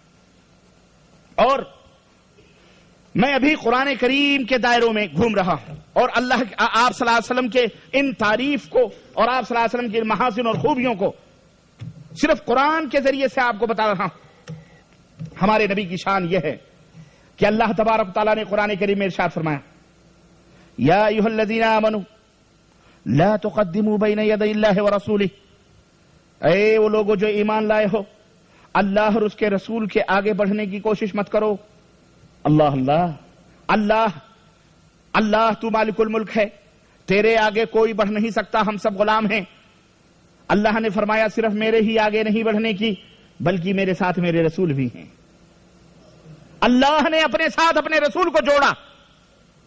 Speaker 2: اور میں ابھی قرآن کریم کے دائروں میں گھوم رہا ہوں اور آپ صلی اللہ علیہ وسلم کے ان تعریف کو اور آپ صلی اللہ علیہ وسلم کے محاسن اور خوبیوں کو صرف قرآن کے ذریعے سے آپ کو بتا رہا ہوں۔ ہمارے نبی کی شان یہ ہے کہ اللہ تبارک تعالیٰ نے قرآن کریم میں ارشاد فرمایا یا ایھا الذین آمنوا لا تقدموا بین یدی اللہ ورسولہ، اے وہ لوگوں جو ایمان لائے ہو، اللہ اور اس کے رسول کے آگے بڑھنے کی کوشش مت کرو۔ اللہ اللہ، اللہ تو مالک الملک ہے، تیرے آگے کوئی بڑھ نہیں سکتا، ہم سب غلام ہیں۔ اللہ نے فرمایا صرف میرے ہی آگے نہیں بڑھنے کی، بلکہ میرے ساتھ میرے رسول بھی ہیں۔ اللہ نے اپنے ساتھ اپنے رسول کو جوڑا،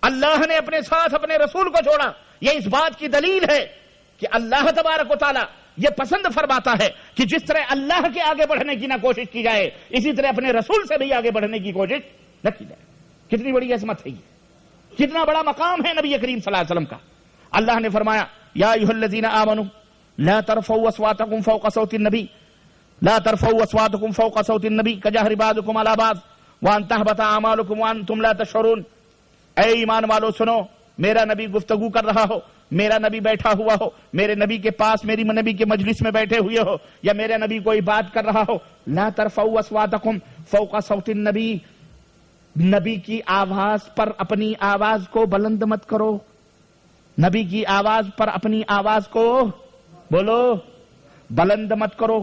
Speaker 2: اللہ نے اپنے ساتھ اپنے رسول کو جوڑا۔ یہ اس بات کی دلیل ہے کہ اللہ تبارک و تعالی یہ پسند فرماتا ہے کہ جس طرح اللہ کے آگے بڑھنے کی نہ کوشش کی جائے، اسی طرح اپنے رسول سے بھی آگے بڑھنے کی کوشش نہ کی جائے۔ کتنی بڑی عظمت ہے یہ، کتنا بڑا مقام ہے نبی کریم صلی اللہ علیہ وسلم کا۔ اللہ نے فرمایا یا ایھا الذین آمنوا لا ترفعوا اصواتکم فوق صوت النبی لا ترفعوا اصواتکم فوق صوت النبی کجہر بعضکم علی بعض وان تحبط اعمالکم وانتم لا تشعرون۔ اے ایمان والو سنو، میرا نبی گفتگو کر رہا ہو، میرا نبی بیٹھا ہوا ہو، میرے نبی کے پاس میری نبی کے مجلس میں بیٹھے ہوئے ہو، یا میرے نبی کوئی بات کر رہا ہو، لا ترفعوا اصواتکم فوق صوت النبی، نبی کی آواز پر اپنی آواز کو بلند مت کرو، نبی کی آواز پر اپنی آواز کو بولو بلند مت کرو۔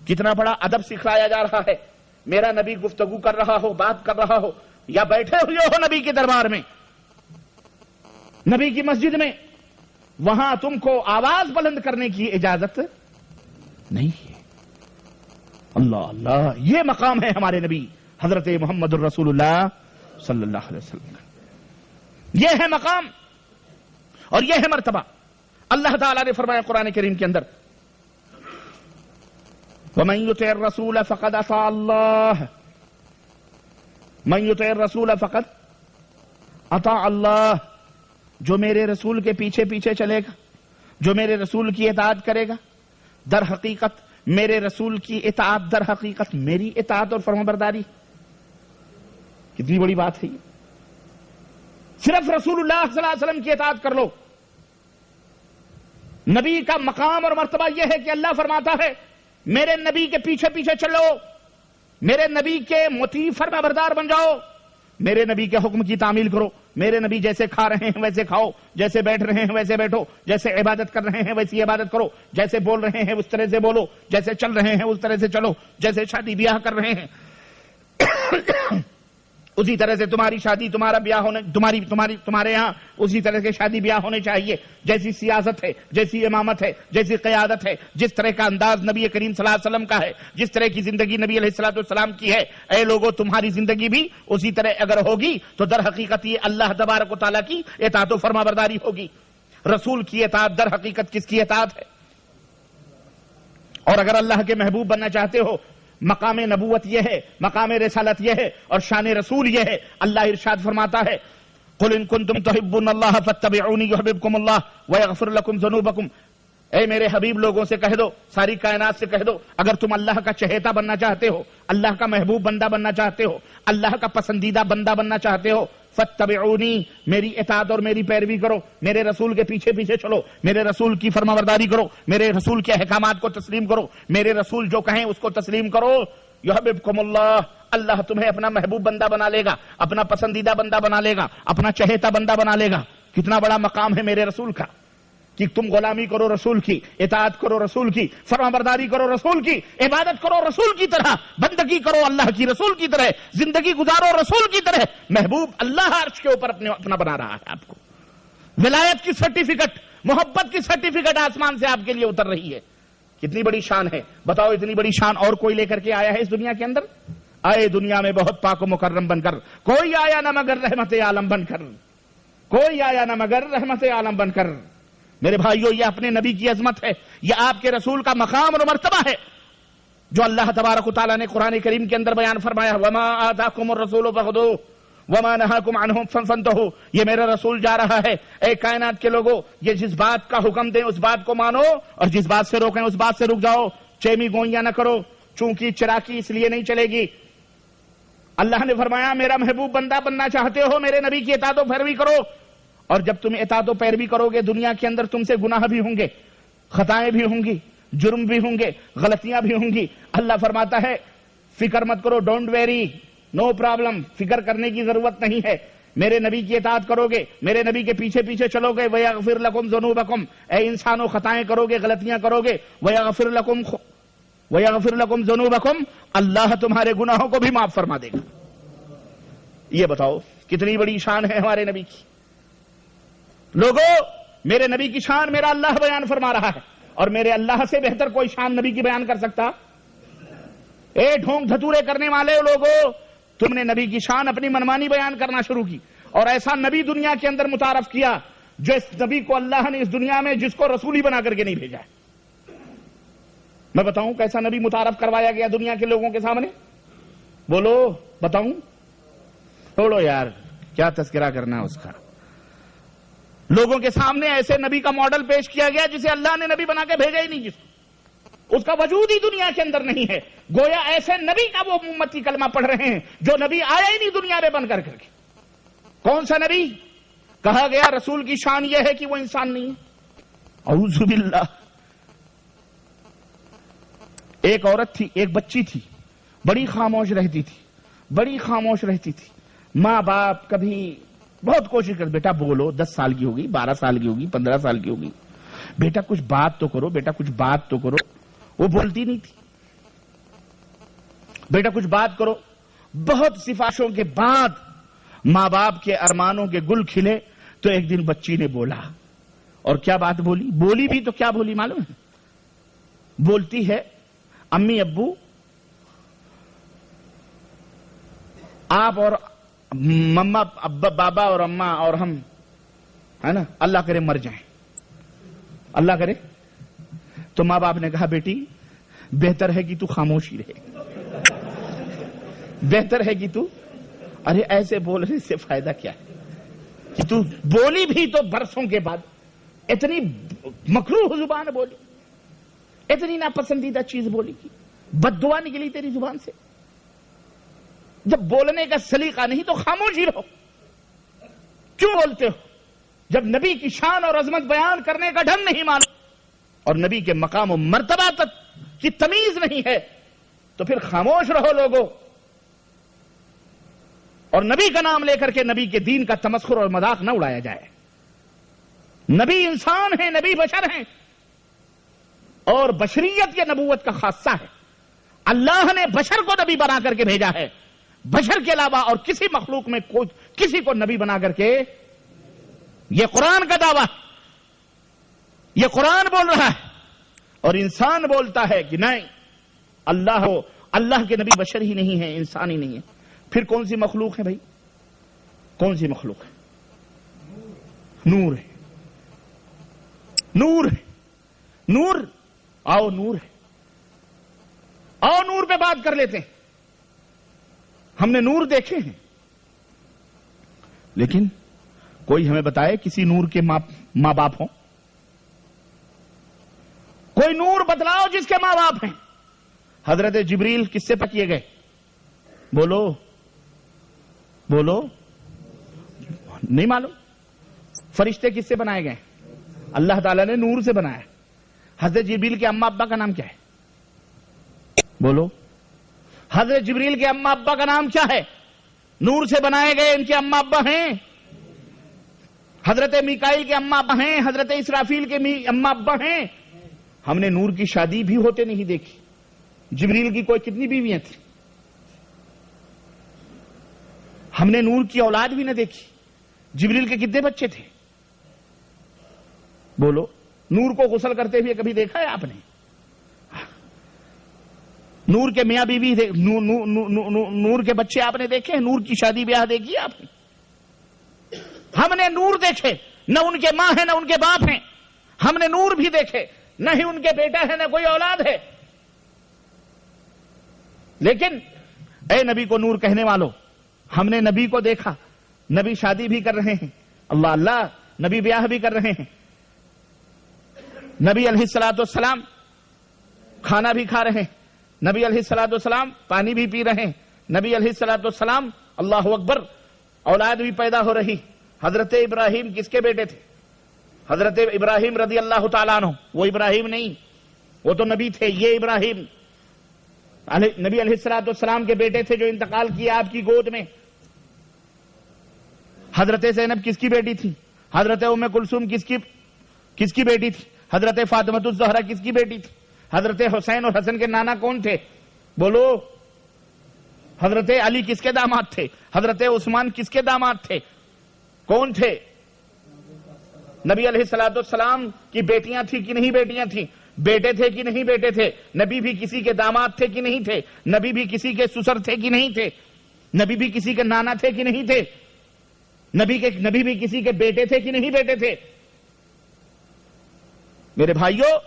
Speaker 2: کتنا بڑا ادب سکھلایا جا رہا ہے۔ میرا نبی گفتگو کر رہا ہو، بات کر رہا ہو، یا بیٹھے ہوئے ہو نبی کے دربار میں، نبی کی مسجد میں، وہاں تم کو آواز بلند کرنے کی اجازت نہیں ہے۔ اللہ اللہ، یہ مقام ہے ہمارے نبی حضرت محمد الرسول اللہ صلی اللہ علیہ وسلم کا، یہ ہے مقام اور یہ ہے مرتبہ۔ اللہ تعالیٰ نے فرمایا قرآن کریم کے اندر وَمَن يُطِعِ الرَّسُولَ فَقَدْ أَطَاعَ اللَّهَ، مَن يُطِعِ الرَّسُولَ فَقَدْ أَطَاعَ اللَّهَ، جو میرے رسول کے پیچھے پیچھے چلے گا، جو میرے رسول کی اطاعت کرے گا، در حقیقت میرے رسول کی اطاعت در حقیقت میری اطاعت اور فرمانبرداری۔ کتنی بڑی بات ہے یہ، صرف رسول اللہ صلی اللہ علیہ وسلم کی اطاعت کر لو۔ نبی کا مقام اور مرتبہ یہ ہے کہ اللہ فرماتا ہے میرے نبی کے پیچھے پیچھے چلو، میرے نبی کے مطیع فرما بردار بن جاؤ، میرے نبی کے حکم کی تعمیل کرو، میرے نبی جیسے کھا رہے ہیں ویسے کھاؤ، جیسے بیٹھ رہے ہیں ویسے بیٹھو، جیسے عبادت کر رہے ہیں ویسی عبادت کرو، جیسے بول رہے ہیں اس طرح سے بولو، جیسے چل رہے ہیں اس طرح سے چلو، جیسے شادی بیاہ کر رہے ہیں اسی طرح سے تمہاری شادی تمہارا بیاہ ہونے تمہارے یہاں اسی طرح کے شادی بیاہ ہونے چاہیے، جیسی سیاست ہے، جیسی امامت ہے، جیسی قیادت ہے، جس طرح کا انداز نبی کریم صلی اللہ علیہ وسلم کا ہے، جس طرح کی زندگی نبی علیہ الصلوۃ والسلام کی ہے، اے لوگوں تمہاری زندگی بھی اسی طرح اگر ہوگی تو در حقیقت یہ اللہ تبارک و تعالیٰ کی اطاعت و فرما برداری ہوگی۔ رسول کی اطاعت در حقیقت کس کی اطاعت ہے؟ اور اگر اللہ کے محبوب بننا چاہتے ہو، مقام نبوت یہ ہے، مقام رسالت یہ ہے، اور شان رسول یہ ہے۔ اللہ ارشاد فرماتا ہے قل ان کنتم تحبون اللہ فاتبعونی یحببکم اللہ ویغفر لکم ذنوبکم، اے میرے حبیب لوگوں سے کہہ دو، ساری کائنات سے کہہ دو، اگر تم اللہ کا چہیتا بننا چاہتے ہو، اللہ کا محبوب بندہ بننا چاہتے ہو، اللہ کا پسندیدہ بندہ بننا چاہتے ہو، فاتبعونی، میری اطاعت اور میری پیروی کرو، میرے رسول کے پیچھے پیچھے چلو، میرے رسول کی فرمانبرداری کرو، میرے رسول کے احکامات کو تسلیم کرو، میرے رسول جو کہیں اس کو تسلیم کرو، یحببکم اللہ، اللہ تمہیں اپنا محبوب بندہ بنا لے گا، اپنا پسندیدہ بندہ بنا لے گا، اپنا چہیتا بندہ بنا لے گا۔ کتنا بڑا مقام ہے میرے رسول کا کہ تم غلامی کرو رسول کی، اطاعت کرو رسول کی، فرمانبرداری کرو رسول کی، عبادت کرو رسول کی طرح، بندگی کرو اللہ کی رسول کی طرح، زندگی گزارو رسول کی طرح۔ محبوب اللہ عرش کے اوپر اپنا بنا رہا ہے آپ کو، ولایت کی سرٹیفکیٹ، محبت کی سرٹیفکیٹ آسمان سے آپ کے لیے اتر رہی ہے۔ کتنی بڑی شان ہے، بتاؤ اتنی بڑی شان اور کوئی لے کر کے آیا ہے اس دنیا کے اندر؟ آئے دنیا میں بہت پاک و مکرم بن کر، کوئی آیا نہ مگر رحمت عالم بن کر، کوئی آیا نہ مگر رحمت عالم بن کر۔ میرے بھائیو، یہ اپنے نبی کی عظمت ہے، یہ آپ کے رسول کا مقام اور مرتبہ ہے جو اللہ تبارک و تعالیٰ نے قرآن کریم کے اندر بیان فرمایا، وما آتاکم الرسول فخذوہ وما نہاکم عنہ فانتہوا۔ یہ میرا رسول جا رہا ہے، اے کائنات کے لوگوں، یہ جس بات کا حکم دیں اس بات کو مانو، اور جس بات سے روکیں اس بات سے رک جاؤ، چیمی گوئیاں نہ کرو، چونکہ چراکی اس لیے نہیں چلے گی۔ اللہ نے فرمایا میرا محبوب بندہ بننا چاہتے ہو، میرے نبی کی اطاعت و پیروی کرو، اور جب تم اطاعت و پیروی کرو گے دنیا کے اندر تم سے گناہ بھی ہوں گے، خطائیں بھی ہوں گی، جرم بھی ہوں گے، غلطیاں بھی ہوں گی۔ اللہ فرماتا ہے فکر مت کرو، ڈونٹ ویری، نو پرابلم، فکر کرنے کی ضرورت نہیں ہے۔ میرے نبی کی اطاعت کرو گے، میرے نبی کے پیچھے پیچھے چلو گے، وَيَغْفِرْ لَكُمْ ذُنُوبَكُمْ، اے انسانوں خطائیں کرو گے، غلطیاں کرو گے، وَيَغْفِرْ لَكُمْ ذُنُوبَكُمْ، اللہ تمہارے گناہوں کو بھی معاف فرما دے گا۔ یہ بتاؤ کتنی بڑی شان ہے ہمارے نبی کی. لوگوں، میرے نبی کی شان میرا اللہ بیان فرما رہا ہے، اور میرے اللہ سے بہتر کوئی شان نبی کی بیان کر سکتا؟ اے ڈھونگ دھتورے کرنے والے لوگوں، تم نے نبی کی شان اپنی منمانی بیان کرنا شروع کی، اور ایسا نبی دنیا کے اندر متعارف کیا جو اس نبی کو اللہ نے اس دنیا میں جس کو رسولی بنا کر کے نہیں بھیجا ہے. میں بتاؤں کیسا نبی متعارف کروایا گیا دنیا کے لوگوں کے سامنے؟ بولو، بتاؤں؟ چھوڑو یار، کیا تذکرہ کرنا اس کا. لوگوں کے سامنے ایسے نبی کا ماڈل پیش کیا گیا جسے اللہ نے نبی بنا کے بھیجا ہی نہیں، اس کا وجود ہی دنیا کے اندر نہیں ہے. گویا ایسے نبی کا وہ امتی کلمہ پڑھ رہے ہیں جو نبی آیا ہی نہیں دنیا میں بن کر کے. کون سا نبی؟ کہا گیا رسول کی شان یہ ہے کہ وہ انسان نہیں ہے. اعوذ باللہ. ایک عورت تھی، ایک بچی تھی، بڑی خاموش رہتی تھی، بڑی خاموش رہتی تھی. ماں باپ کبھی بہت کوشش کر، بیٹا بولو، 10 سال کی ہوگی، 12 سال کی ہوگی، 15 سال کی ہوگی، بیٹا کچھ بات تو کرو، بیٹا کچھ بات تو کرو. وہ بولتی نہیں تھی. بیٹا کچھ بات کرو. بہت سفارشوں کے بعد ماں باپ کے ارمانوں کے گل کھلے تو ایک دن بچی نے بولا. اور کیا بات بولی؟ بولی بھی تو کیا بولی معلوم ہے؟ بولتی ہے، امی ابو آپ اور مما، ابا، بابا اور اما اور ہم، ہے نا، اللہ کرے مر جائیں، اللہ کرے. تو ماں باپ نے کہا بیٹی بہتر ہے کہ تو خاموشی رہے، بہتر ہے کہ تو، ارے ایسے بولنے سے فائدہ کیا ہے کہ تو بولی بھی تو برسوں کے بعد، اتنی مکروہ زبان بولی، اتنی ناپسندیدہ چیز بولی کی، بد دعا نکلی تیری زبان سے. جب بولنے کا سلیقہ نہیں تو خاموش ہی رہو. کیوں بولتے ہو؟ جب نبی کی شان اور عظمت بیان کرنے کا ڈھنگ نہیں معلوم اور نبی کے مقام و مرتبہ تک کی تمیز نہیں ہے تو پھر خاموش رہو لوگوں. اور نبی کا نام لے کر کے نبی کے دین کا تمسخر اور مذاق نہ اڑایا جائے. نبی انسان ہیں، نبی بشر ہیں، اور بشریت یا نبوت کا خاصہ ہے. اللہ نے بشر کو نبی بنا کر کے بھیجا ہے، بشر کے علاوہ اور کسی مخلوق میں کوئی کسی کو نبی بنا کر کے. یہ قرآن کا دعویٰ، یہ قرآن بول رہا ہے، اور انسان بولتا ہے کہ نہیں، اللہ کے نبی بشر ہی نہیں ہے، انسان ہی نہیں ہے. پھر کون سی مخلوق ہے بھائی؟ کون سی مخلوق ہے؟ نور ہے، نور ہے، نور. آؤ نور ہے، آؤ نور پہ بات کر لیتے ہیں. ہم نے نور دیکھے ہیں، لیکن کوئی ہمیں بتائے کسی نور کے ماں باپ ہوں؟ کوئی نور بتلاؤ جس کے ماں باپ ہیں. حضرت جبریل کس سے پکیے گئے؟ بولو بولو، نہیں معلوم. فرشتے کس سے بنائے گئے؟ اللہ تعالیٰ نے نور سے بنایا. حضرت جبریل کے اماں ابا کا نام کیا ہے؟ بولو. حضرت جبریل کے اماں ابا کا نام کیا ہے؟ نور سے بنائے گئے ان کے اماں ابا ہیں. حضرت میکائیل کے اماں ابا ہیں، حضرت اسرافیل کے اماں ابا ہیں. ہم نے نور کی شادی بھی ہوتے نہیں دیکھی. جبریل کی کوئی کتنی بیویاں تھیں؟ ہم نے نور کی اولاد بھی نہ دیکھی. جبریل کے کتنے بچے تھے؟ بولو. نور کو غسل کرتے ہوئے کبھی دیکھا ہے آپ نے؟ نور کے میاں بیوی نور کے بچے آپ نے دیکھے؟ نور کی شادی بیاہ دیکھی آپ نے؟ ہم نے نور دیکھے، نہ ان کے ماں ہیں نہ ان کے باپ ہیں. ہم نے نور بھی دیکھے، نہ ہی ان کے بیٹا ہے نہ کوئی اولاد ہے. لیکن اے نبی کو نور کہنے والوں، ہم نے نبی کو دیکھا. نبی شادی بھی کر رہے ہیں، اللہ اللہ، نبی بیاہ بھی کر رہے ہیں. نبی علیہ الصلوۃ والسلام کھانا بھی کھا رہے ہیں. نبی علیہ الصلوۃ والسلام پانی بھی پی رہے ہیں. نبی علیہ الصلوۃ والسلام، اللہ اکبر، اولاد بھی پیدا ہو رہی. حضرت ابراہیم کس کے بیٹے تھے؟ حضرت ابراہیم رضی اللہ تعالیٰ عنہ. وہ ابراہیم نہیں، وہ تو نبی تھے. یہ ابراہیم نبی علیہ الصلوۃ والسلام کے بیٹے تھے جو انتقال کیا آپ کی گود میں. حضرت زینب کس کی بیٹی تھی؟ حضرت ام کلثوم کس کی بیٹی تھی؟ حضرت فاطمۃ الزہرا کس کی بیٹی تھی؟ حضرت حسین اور حسن کے نانا کون تھے؟ بولو. حضرت علی کس کے داماد تھے؟ حضرت عثمان کس کے داماد تھے؟ کون تھے؟ نبی علیہ الصلوۃ والسلام کی بیٹیاں تھیں کہ نہیں بیٹیاں تھیں؟ بیٹے تھے کہ نہیں بیٹے تھے؟ نبی بھی کسی کے داماد تھے کہ نہیں تھے؟ نبی بھی کسی کے سسر تھے کہ نہیں تھے؟ نبی بھی کسی کے نانا تھے کہ نہیں تھے؟ نبی بھی کسی کے بیٹے تھے کہ نہیں بیٹے تھے؟ میرے بھائیوں،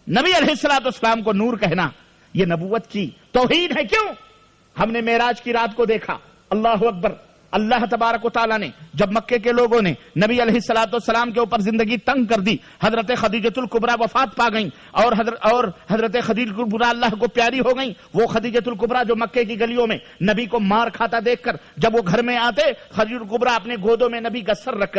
Speaker 2: نبی علیہ الصلوۃ والسلام کو نور کہنا یہ نبوت کی توحید ہے۔ کیوں؟ ہم نے معراج کی رات کو دیکھا، اللہ اکبر، اللہ تبارک و تعالیٰ نے جب مکے کے لوگوں نے نبی علیہ الصلوۃ والسلام کے اوپر زندگی تنگ کر دی، حضرت خدیجۃ الکبریٰ وفات پا گئیں اور حضرت خدیجۃ الکبریٰ اللہ کو پیاری ہو گئیں۔ وہ خدیجۃ الکبریٰ جو مکے کی گلیوں میں نبی کو مار کھاتا دیکھ کر جب وہ گھر میں آتے، خدیجۃ الکبریٰ اپنے گودوں میں نبی کا سر رکھ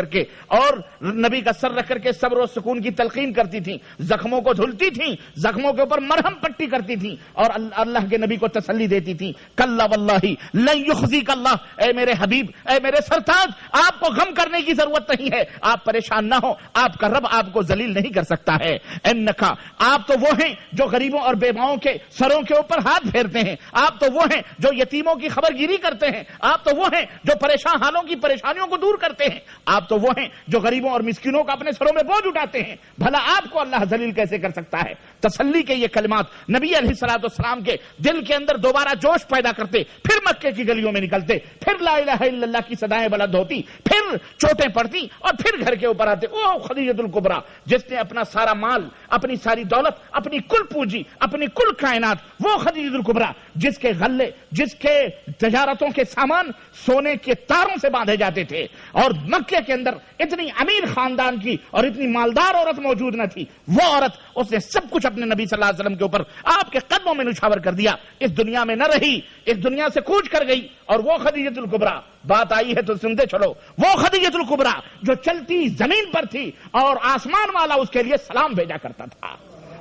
Speaker 2: کر کے صبر و سکون کی تلقین کرتی تھیں، زخموں کو دھلتی تھیں، زخموں کے اوپر مرہم پٹی کرتی تھیں اور اللہ کے نبی کو تسلی دیتی تھیں، کلا واللہ لن یخزیک اللہ، اے میرے حبیب، اے میرے سرتاج، آپ کو غم کرنے کی ضرورت نہیں ہے، آپ پریشان نہ ہو، آپ کا رب آپ کو ذلیل نہیں کر سکتا ہے۔ انکا، آپ تو وہ ہیں جو غریبوں اور بیواؤں کے سروں کے اوپر ہاتھ پھیرتے ہیں، آپ تو وہ ہیں جو یتیموں کی خبر گیری کرتے ہیں، آپ تو وہ ہیں جو پریشان حالوں کی پریشانیوں کو دور کرتے ہیں، آپ تو وہ ہیں جو غریبوں اور مسکینوں کا اپنے سروں میں بوجھ اٹھاتے ہیں، بھلا آپ کو اللہ ذلیل کیسے کر سکتا ہے؟ تسلی کے یہ کلمات نبی علیہ الصلوۃ والسلام کے دل کے اندر دوبارہ جوش پیدا کرتے، پھر مکے کی گلیوں میں نکلتے، پھر لا الہ الا اللہ کی صدائیں بلند ہوتی، پھر چوٹیں پڑتی اور پھر گھر کے اوپر آتے۔ او خدیجۃ الکبریٰ جس نے اپنا سارا مال، اپنی ساری دولت، اپنی کل پونجی، اپنی کل کائنات، وہ خدیجۃ الکبریٰ جس کے غلے، جس کے تجارتوں کے سامان سونے کے تاروں سے باندھے جاتے تھے، اور مکے کے اندر اتنی امیر خاندان کی اور اتنی مالدار عورت موجود نہ تھی، وہ عورت اس نے سب کچھ اپنے نبی صلی اللہ علیہ وسلم کے اوپر آپ کے قدموں میں نچھاور کر دیا، اس دنیا میں نہ رہی، اس دنیا سے کوچ کر گئی۔ اور وہ خدیجۃ الکبریٰ، بات آئی ہے تو سنتے چلو، وہ خدیجۃ الکبریٰ جو چلتی زمین پر تھی اور آسمان والا اس کے لیے سلام بھیجا کرتا تھا،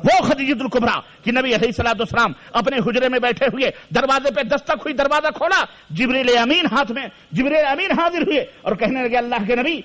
Speaker 2: وہ خدیجۃ الکبریٰ کہ نبی علیہ الصلوۃ والسلام اپنے حجرے میں بیٹھے ہوئے دروازے پہ دستک ہوئی، دروازہ کھولا، جبریل امین حاضر ہوئے اور کہنے لگے اللہ کے نبی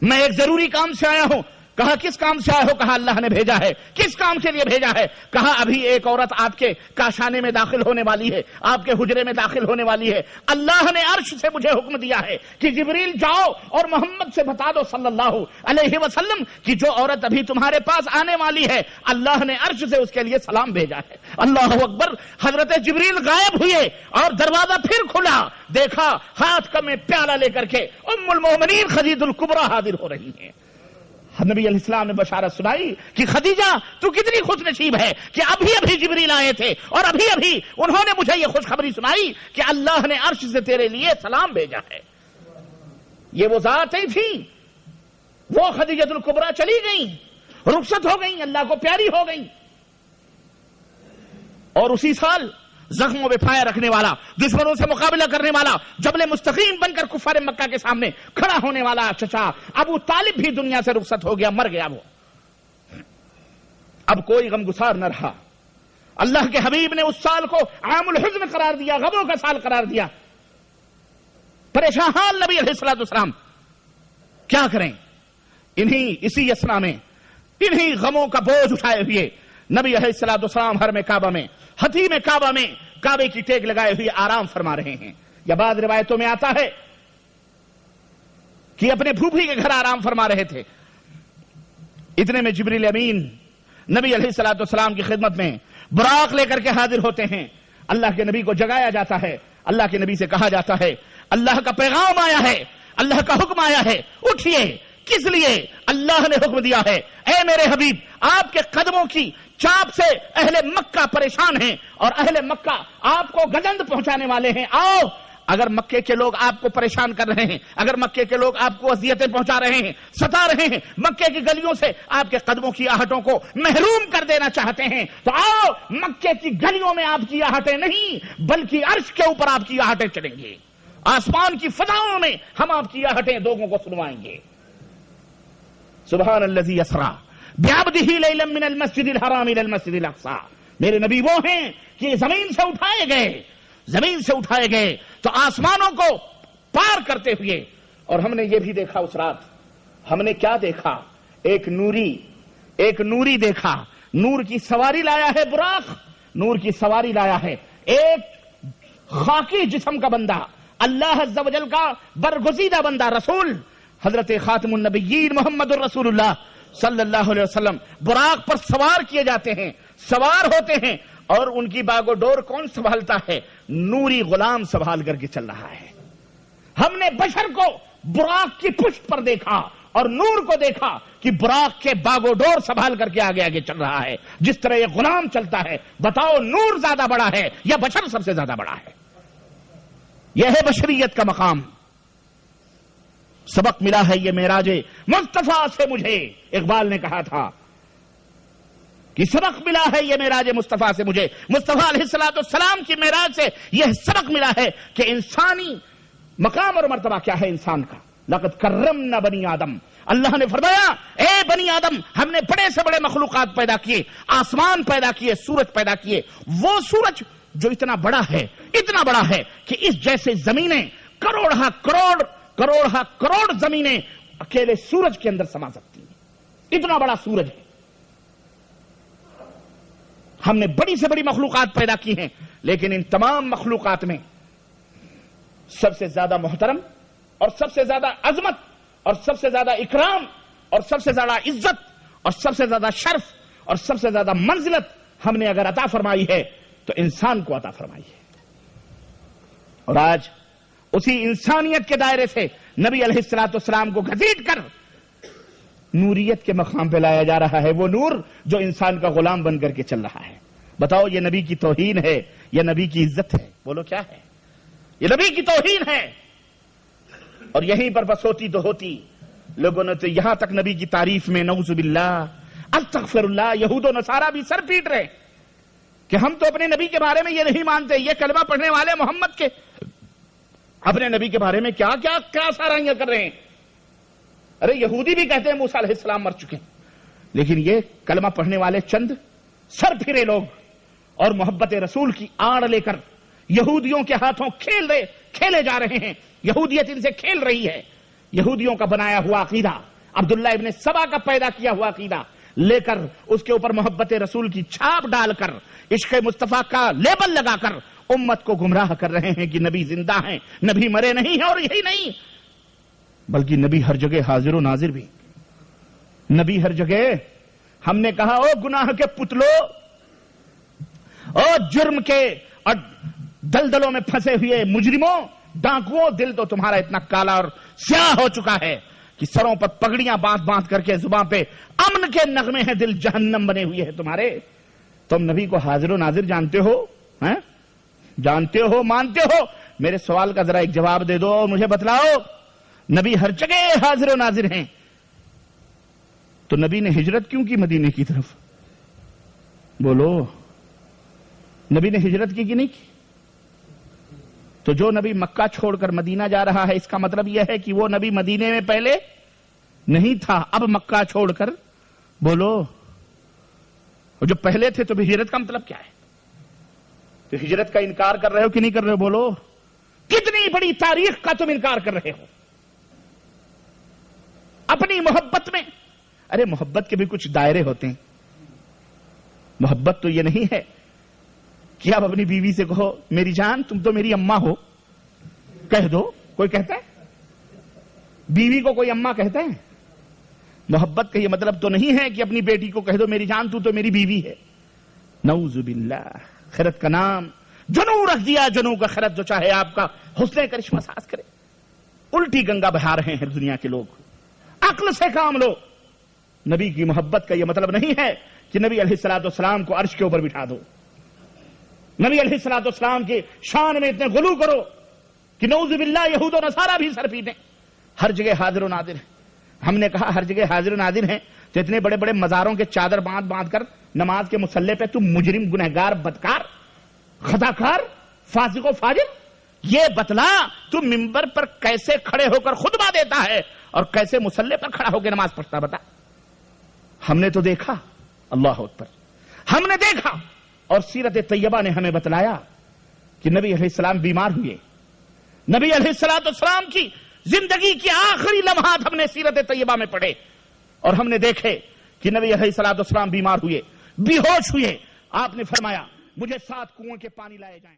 Speaker 2: میں ایک ضروری کام سے آیا ہوں۔ کہا کس کام سے آئے ہو؟ کہا اللہ نے بھیجا ہے۔ کس کام کے لیے بھیجا ہے؟ کہا ابھی ایک عورت آپ کے کاشانے میں داخل ہونے والی ہے، آپ کے حجرے میں داخل ہونے والی ہے، اللہ نے عرش سے مجھے حکم دیا ہے کہ جبریل جاؤ اور محمد سے بتا دو صلی اللہ علیہ وسلم کہ جو عورت ابھی تمہارے پاس آنے والی ہے اللہ نے عرش سے اس کے لیے سلام بھیجا ہے۔ اللہ اکبر، حضرت جبریل غائب ہوئے اور دروازہ پھر کھلا، دیکھا ہاتھ میں پیالہ لے کر کے ام المومنین خدیجۃ الکبریٰ حاضر ہو رہی ہیں۔ نبی علیہ السلام نے بشارت سنائی کہ خدیجہ تو کتنی خوش نصیب ہے کہ ابھی جبریل آئے تھے اور ابھی انہوں نے مجھے یہ خوشخبری سنائی کہ اللہ نے عرش سے تیرے لیے سلام بھیجا ہے۔ یہ وہ ذاتیں تھیں، وہ خدیجۃ الکبریٰ چلی گئیں، رخصت ہو گئیں، اللہ کو پیاری ہو گئیں، اور اسی سال زخموں پہ پھایا رکھنے والا، دشمنوں سے مقابلہ کرنے والا، جبل مستقیم بن کر کفار مکہ کے سامنے کھڑا ہونے والا چچا ابو طالب بھی دنیا سے رخصت ہو گیا، مر گیا وہ۔ اب کوئی غم گسار نہ رہا۔ اللہ کے حبیب نے اس سال کو عام الحزن قرار دیا، غموں کا سال قرار دیا۔ پریشان حال نبی علیہ الصلوۃ والسلام کیا کریں؟ اسی اسنا میں انہی غموں کا بوجھ اٹھائے ہوئے نبی علیہ الصلوۃ والسلام حرم کعبہ میں، حتیم کعبہ میں کعبے کی ٹیک لگائے ہوئے آرام فرما رہے ہیں، یا بعض روایتوں میں آتا ہے کہ اپنے پھوپھی کے گھر آرام فرما رہے تھے۔ اتنے میں جبریل امین نبی علیہ الصلوۃ والسلام کی خدمت میں براق لے کر کے حاضر ہوتے ہیں۔ اللہ کے نبی کو جگایا جاتا ہے، اللہ کے نبی سے کہا جاتا ہے اللہ کا پیغام آیا ہے، اللہ کا حکم آیا ہے، اٹھیے۔ کس لیے؟ اللہ نے حکم دیا ہے اے میرے حبیب آپ کے قدموں کی چاپ سے اہل مکہ پریشان ہیں اور اہل مکہ آپ کو گزند پہنچانے والے ہیں، آؤ۔ اگر مکے کے لوگ آپ کو پریشان کر رہے ہیں، اگر مکے کے لوگ آپ کو اذیتیں پہنچا رہے ہیں، ستا رہے ہیں، مکے کی گلیوں سے آپ کے قدموں کی آہٹوں کو محروم کر دینا چاہتے ہیں، تو آؤ مکے کی گلیوں میں آپ کی آہٹیں نہیں بلکہ عرش کے اوپر آپ کی آہٹیں چلیں گے، آسمان کی فضاؤں میں ہم آپ کی آہٹیں لوگوں کو سنوائیں گے۔ سبحان الذی اسریٰ بعبدہ لیلا من المسجد الحرام الی المسجد الاقصی۔ میرے نبی وہ ہیں کہ زمین سے اٹھائے گئے تو آسمانوں کو پار کرتے ہوئے، اور ہم نے یہ بھی دیکھا اس رات، ہم نے کیا دیکھا؟ ایک نوری دیکھا، نور کی سواری لایا ہے، براق نور کی سواری لایا ہے، ایک خاکی جسم کا بندہ، اللہ عز و جل کا برگزیدہ بندہ، رسول حضرت خاتم النبیین محمد الرسول اللہ صلی اللہ علیہ وسلم براق پر سوار کیے جاتے ہیں، سوار ہوتے ہیں، اور ان کی باگ و ڈور کون سنبھالتا ہے؟ نوری غلام سنبھال کر کے چل رہا ہے۔ ہم نے بشر کو براق کی پشت پر دیکھا اور نور کو دیکھا کہ براق کے باگ و ڈور سنبھال کر کے آگے آگے چل رہا ہے، جس طرح یہ غلام چلتا ہے۔ بتاؤ نور زیادہ بڑا ہے یا بشر سب سے زیادہ بڑا ہے؟ یہ ہے بشریت کا مقام۔ سبق ملا ہے یہ معراج مصطفیٰ سے مجھے، اقبال نے کہا تھا کہ سبق ملا ہے یہ معراج مصطفیٰ سے مجھے، مصطفیٰ علیہ السلام کی معراج سے یہ سبق ملا ہے کہ انسانی مقام اور مرتبہ کیا ہے انسان کا۔ لقد کرمنا بنی آدم، اللہ نے فرمایا اے بنی آدم، ہم نے بڑے سے بڑے مخلوقات پیدا کیے، آسمان پیدا کیے، سورج پیدا کیے، وہ سورج جو اتنا بڑا ہے کہ اس جیسے زمینیں کروڑہ کروڑ زمینیں اکیلے سورج کے اندر سما سکتی ہیں، اتنا بڑا سورج ہے۔ ہم نے بڑی سے بڑی مخلوقات پیدا کی ہیں، لیکن ان تمام مخلوقات میں سب سے زیادہ محترم اور سب سے زیادہ عظمت اور سب سے زیادہ اکرام اور سب سے زیادہ عزت اور سب سے زیادہ شرف اور سب سے زیادہ منزلت ہم نے اگر عطا فرمائی ہے تو انسان کو عطا فرمائی ہے۔ اور آج اسی انسانیت کے دائرے سے نبی علیہ السلام کو گھسیٹ کر نوریت کے مقام پہ لایا جا رہا ہے، وہ نور جو انسان کا غلام بن کر کے چل رہا ہے۔ بتاؤ یہ نبی کی توہین ہے یا نبی کی عزت ہے؟ بولو کیا ہے؟ یہ نبی کی توہین ہے۔ اور یہیں پر بس ہوتی تو ہوتی، لوگوں نے تو یہاں تک نبی کی تعریف میں نعوذ باللہ استغفر اللہ، یہود و نصارہ بھی سر پیٹ رہے کہ ہم تو اپنے نبی کے بارے میں یہ نہیں مانتے۔ یہ کلمہ پڑھنے والے محمد کے اپنے نبی کے بارے میں کیا کیا کیا سارائیاں کر رہے ہیں۔ ارے یہودی بھی کہتے ہیں موسیٰ علیہ السلام مر چکے، لیکن یہ کلمہ پڑھنے والے چند سر پھرے لوگ اور محبت رسول کی آڑ لے کر یہودیوں کے ہاتھوں کھیلے جا رہے ہیں۔ یہودیت ان سے کھیل رہی ہے۔ یہودیوں کا بنایا ہوا عقیدہ، عبداللہ ابن سبا کا پیدا کیا ہوا عقیدہ لے کر اس کے اوپر محبت رسول کی چھاپ ڈال کر عشق مصطفیٰ کا لیبل لگا کر امت کو گمراہ کر رہے ہیں کہ نبی زندہ ہیں، نبی مرے نہیں ہیں۔ اور یہی نہیں بلکہ نبی ہر جگہ حاضر و ناظر بھی، نبی ہر جگہ۔ ہم نے کہا او گناہ کے پتلو، او جرم کے اور دلدلوں میں پھنسے ہوئے مجرموں، ڈاکوؤں، دل تو تمہارا اتنا کالا اور سیاہ ہو چکا ہے کہ سروں پر پگڑیاں باندھ کر کے زباں پہ امن کے نغمے ہیں، دل جہنم بنے ہوئے ہیں تمہارے۔ تم نبی کو حاضر و ناظر جانتے ہو؟ جانتے ہو، مانتے ہو؟ میرے سوال کا ذرا ایک جواب دے دو اور مجھے بتلاؤ، نبی ہر جگہ حاضر و ناظر ہیں تو نبی نے ہجرت کیوں کی مدینے کی طرف؟ بولو، نبی نے ہجرت کی کہ نہیں کی؟ تو جو نبی مکہ چھوڑ کر مدینہ جا رہا ہے، اس کا مطلب یہ ہے کہ وہ نبی مدینے میں پہلے نہیں تھا، اب مکہ چھوڑ کر۔ بولو، جو پہلے تھے تو بھی ہجرت کا مطلب کیا ہے؟ تو ہجرت کا انکار کر رہے ہو کہ نہیں کر رہے ہو؟ بولو، کتنی بڑی تاریخ کا تم انکار کر رہے ہو اپنی محبت میں۔ ارے محبت کے بھی کچھ دائرے ہوتے ہیں۔ محبت تو یہ نہیں ہے کہ آپ اپنی بیوی سے کہو میری جان تم تو میری اماں ہو، کہہ دو۔ کوئی کہتا ہے؟ بیوی کو کوئی اماں کہتا ہے؟ محبت کا یہ مطلب تو نہیں ہے کہ اپنی بیٹی کو کہہ دو میری جان تو میری بیوی ہے۔ نعوذ باللہ، خیرت کا نام جنو رکھ دیا، جنو کا خیرت جو چاہے آپ کا حسن کرشمہ ساز کرے۔ الٹی گنگا بہا رہے ہیں دنیا کے لوگ۔ عقل سے کام لو۔ نبی کی محبت کا یہ مطلب نہیں ہے کہ نبی علیہ السلام کو عرش کے اوپر بٹھا دو، نبی علیہ السلام کی شان میں اتنے غلو کرو کہ نعوذ باللہ یہود و نصارہ بھی سر پیٹیں۔ ہر جگہ حاضر و ناظر ہیں۔ ہم نے کہا ہر جگہ حاضر و ناظر ہیں تو اتنے بڑے بڑے مزاروں کے چادر باندھ کر نماز کے مصلے پہ تم مجرم، گنہگار، بدکار، خطاکار، فاسق و فاجر، یہ بتلا تو منبر پر کیسے کھڑے ہو کر خطبہ دیتا ہے اور کیسے مصلے پر کھڑا ہو کے نماز پڑھتا؟ بتا۔ ہم نے تو دیکھا، اللہ اکبر، ہم نے دیکھا اور سیرت طیبہ نے ہمیں بتلایا کہ نبی علیہ السلام بیمار ہوئے۔ نبی علیہ السلام کی زندگی کے آخری لمحات ہم نے سیرت طیبہ میں پڑھے اور ہم نے دیکھے کہ نبی علیہ السلام بیمار ہوئے، بے ہوش ہوئے۔ آپ نے فرمایا مجھے 7 کنویں کے پانی لائے جائیں۔